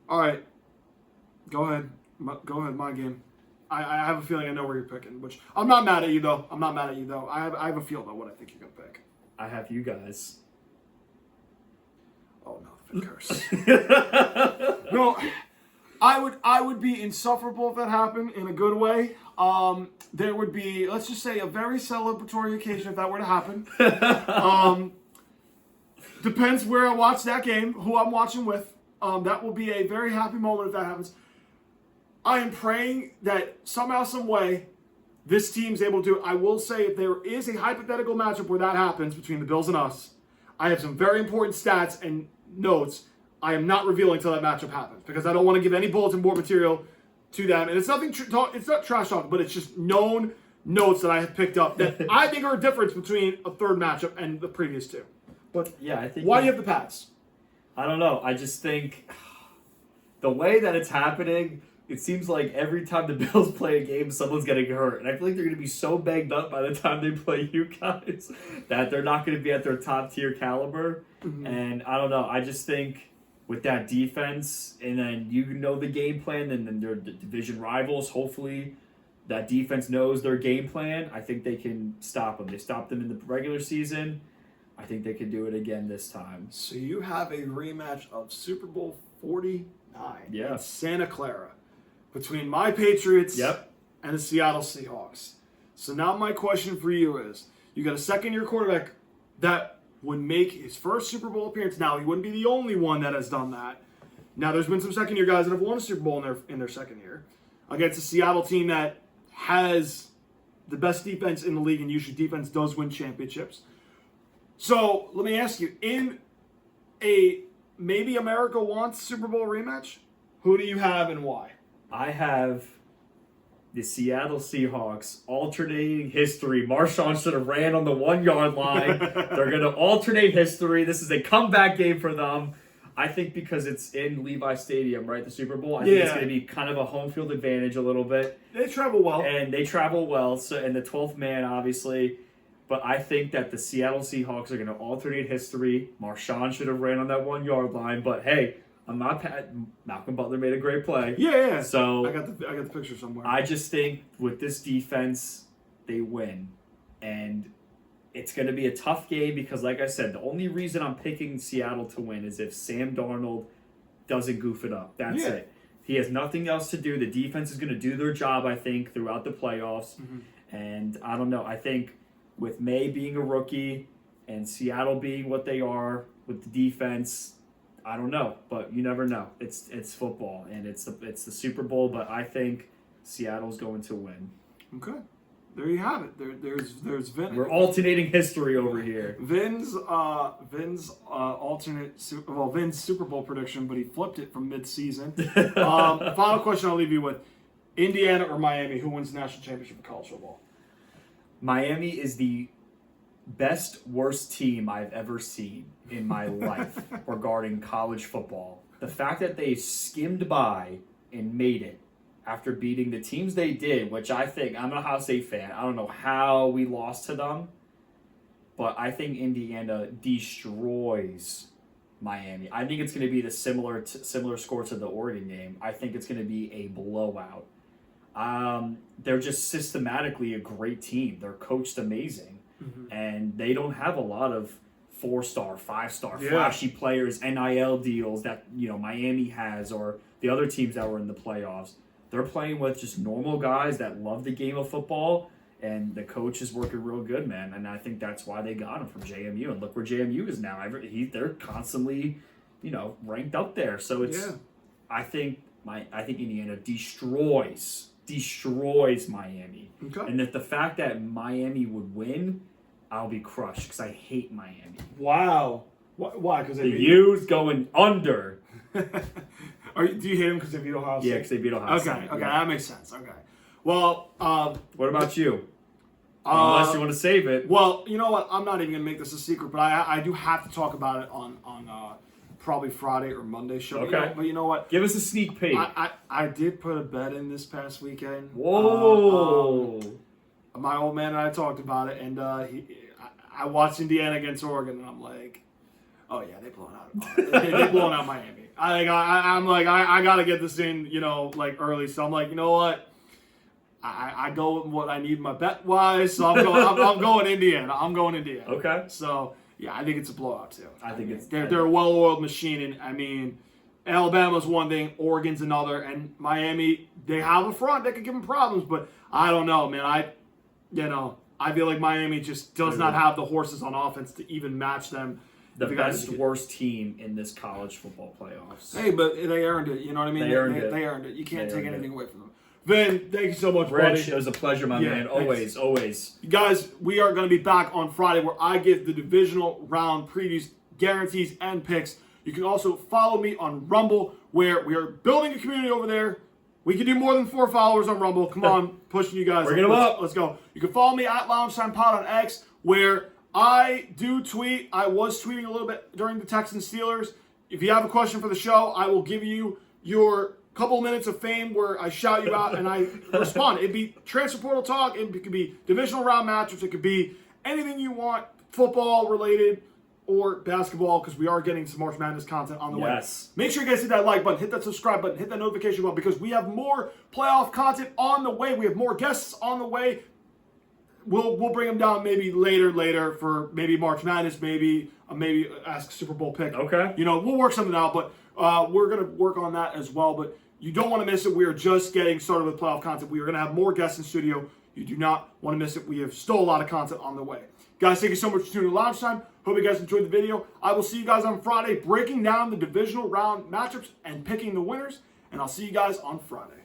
All right, go ahead. My game. I have a feeling I know where you're picking, which I'm not mad at you, though. I have a feel about what I think you're going to pick. I have you guys. Oh, no, the curse. No, I would be insufferable if that happened in a good way. There would be, let's just say, a very celebratory occasion if that were to happen. Depends where I watch that game, who I'm watching with. That will be a very happy moment if that happens. I am praying that somehow, some way, this team's able to. I will say, if there is a hypothetical matchup where that happens between the Bills and us, I have some very important stats and notes I am not revealing until that matchup happens because I don't want to give any bulletin board material to them. And it's nothing. It's not trash talk, but it's just known notes that I have picked up that I think are a difference between a third matchup and the previous two. But yeah, I think. Why do you have the Pats? I don't know. I just think the way that it's happening. It seems like every time the Bills play a game, someone's getting hurt. And I feel like they're going to be so banged up by the time they play you guys that they're not going to be at their top-tier caliber. Mm-hmm. And I don't know. I just think with that defense, and then you know the game plan, and then they're the division rivals. Hopefully that defense knows their game plan. I think they can stop them. They stopped them in the regular season. I think they can do it again this time. So you have a rematch of Super Bowl 49 in Santa Clara. Between my Patriots and the Seattle Seahawks. So now my question for you is, you got a second-year quarterback that would make his first Super Bowl appearance. Now, he wouldn't be the only one that has done that. Now, there's been some second-year guys that have won a Super Bowl in their second year against a Seattle team that has the best defense in the league, and usually defense does win championships. So let me ask you, in a maybe America wants Super Bowl rematch, who do you have and why? I have the Seattle Seahawks alternating history. Marshawn should have ran on the 1 yard line. They're going to alternate history. This is a comeback game for them. I think because it's in Levi Stadium, right? The Super Bowl. I think it's going to be kind of a home field advantage a little bit. They travel well. So, and the 12th man, obviously. But I think that the Seattle Seahawks are going to alternate history. Marshawn should have ran on that 1 yard line. But hey, I'm not. Malcolm Butler made a great play. Yeah. So I got the picture somewhere. I just think with this defense, they win, and it's going to be a tough game because, like I said, the only reason I'm picking Seattle to win is if Sam Darnold doesn't goof it up. That's it. He has nothing else to do. The defense is going to do their job, I think, throughout the playoffs. Mm-hmm. And I don't know. I think with May being a rookie and Seattle being what they are with the defense. I don't know, but you never know. It's football, and it's the Super Bowl, but I think Seattle's going to win. Okay, there you have it. There's Vin. We're alternating history over here. Vin's Vin's Super Bowl prediction, but he flipped it from mid-season. Final question I'll leave you with: Indiana or Miami? Who wins the national championship in college football? Miami is the worst team I've ever seen in my life regarding college football. The fact that they skimmed by and made it after beating the teams they did, which I think, I'm an Ohio State fan, I don't know how we lost to them, but I think Indiana destroys Miami. I think it's going to be the similar score to the Oregon game. I think it's going to be a blowout. They're just systematically a great team. They're coached amazing. Mm-hmm. And they don't have a lot of 4-star, 5-star, flashy players, NIL deals that Miami has or the other teams that were in the playoffs. They're playing with just normal guys that love the game of football, and the coach is working real good, man. And I think that's why they got him from JMU. And look where JMU is now. They're constantly, ranked up there. So it's, I think Indiana destroys Miami. Okay. And that the fact that Miami would win I'll be crushed because I hate Miami. Wow. Why? Because The U's going under. Do you hate them because they beat Ohio State? Yeah, because they beat Ohio State. Okay, that makes sense. Okay. Well, what about you? Unless you want to save it. Well, you know what? I'm not even going to make this a secret, but I do have to talk about it on probably Friday or Monday show. Okay. But you know what? Give us a sneak peek. I did put a bet in this past weekend. Whoa. My old man and I talked about it, and I watched Indiana against Oregon, and I'm like, oh yeah, they blowing out. They blowing out Miami. I'm like, I gotta get this in, early. So I'm like, you know what? I go with what I need my bet wise. So I'm going Indiana. I'm going Indiana. Okay. So yeah, I think it's a blowout too. They're a well-oiled machine, and I mean, Alabama's one thing, Oregon's another, and Miami, they have a front that could give them problems, but I don't know, man. I feel like Miami just does not have the horses on offense to even match them. The best worst team in this college football playoffs. Hey, but they earned it. You know what I mean? They earned it. They earned it. You can't take anything away from them. Vin, thank you so much, Rich, buddy. it was a pleasure, my man. Always, always. You guys, we are going to be back on Friday where I give the divisional round previews, guarantees, and picks. You can also follow me on Rumble, where we are building a community over there. We can do more than 4 followers on Rumble. Come on, pushing you guys. Bring them up. Let's go. You can follow me at LoungeTime Pod on X, where I do tweet. I was tweeting a little bit during the Texans-Steelers. If you have a question for the show, I will give you your couple minutes of fame where I shout you out and I respond. It'd be transfer portal talk. It could be divisional round matchups. It could be anything you want, football related or basketball, because we are getting some March Madness content on the way. Make sure you guys hit that like button, hit that subscribe button, hit that notification button, because we have more playoff content on the way. We have more guests on the way. We'll bring them down maybe later for maybe March Madness, maybe ask Super Bowl pick. Okay. We'll work something out, but we're going to work on that as well. But you don't want to miss it. We are just getting started with playoff content. We are going to have more guests in studio. You do not want to miss it. We have still a lot of content on the way. Guys, thank you so much for tuning in to Launch Time. Hope you guys enjoyed the video. I will see you guys on Friday breaking down the divisional round matchups and picking the winners. And I'll see you guys on Friday.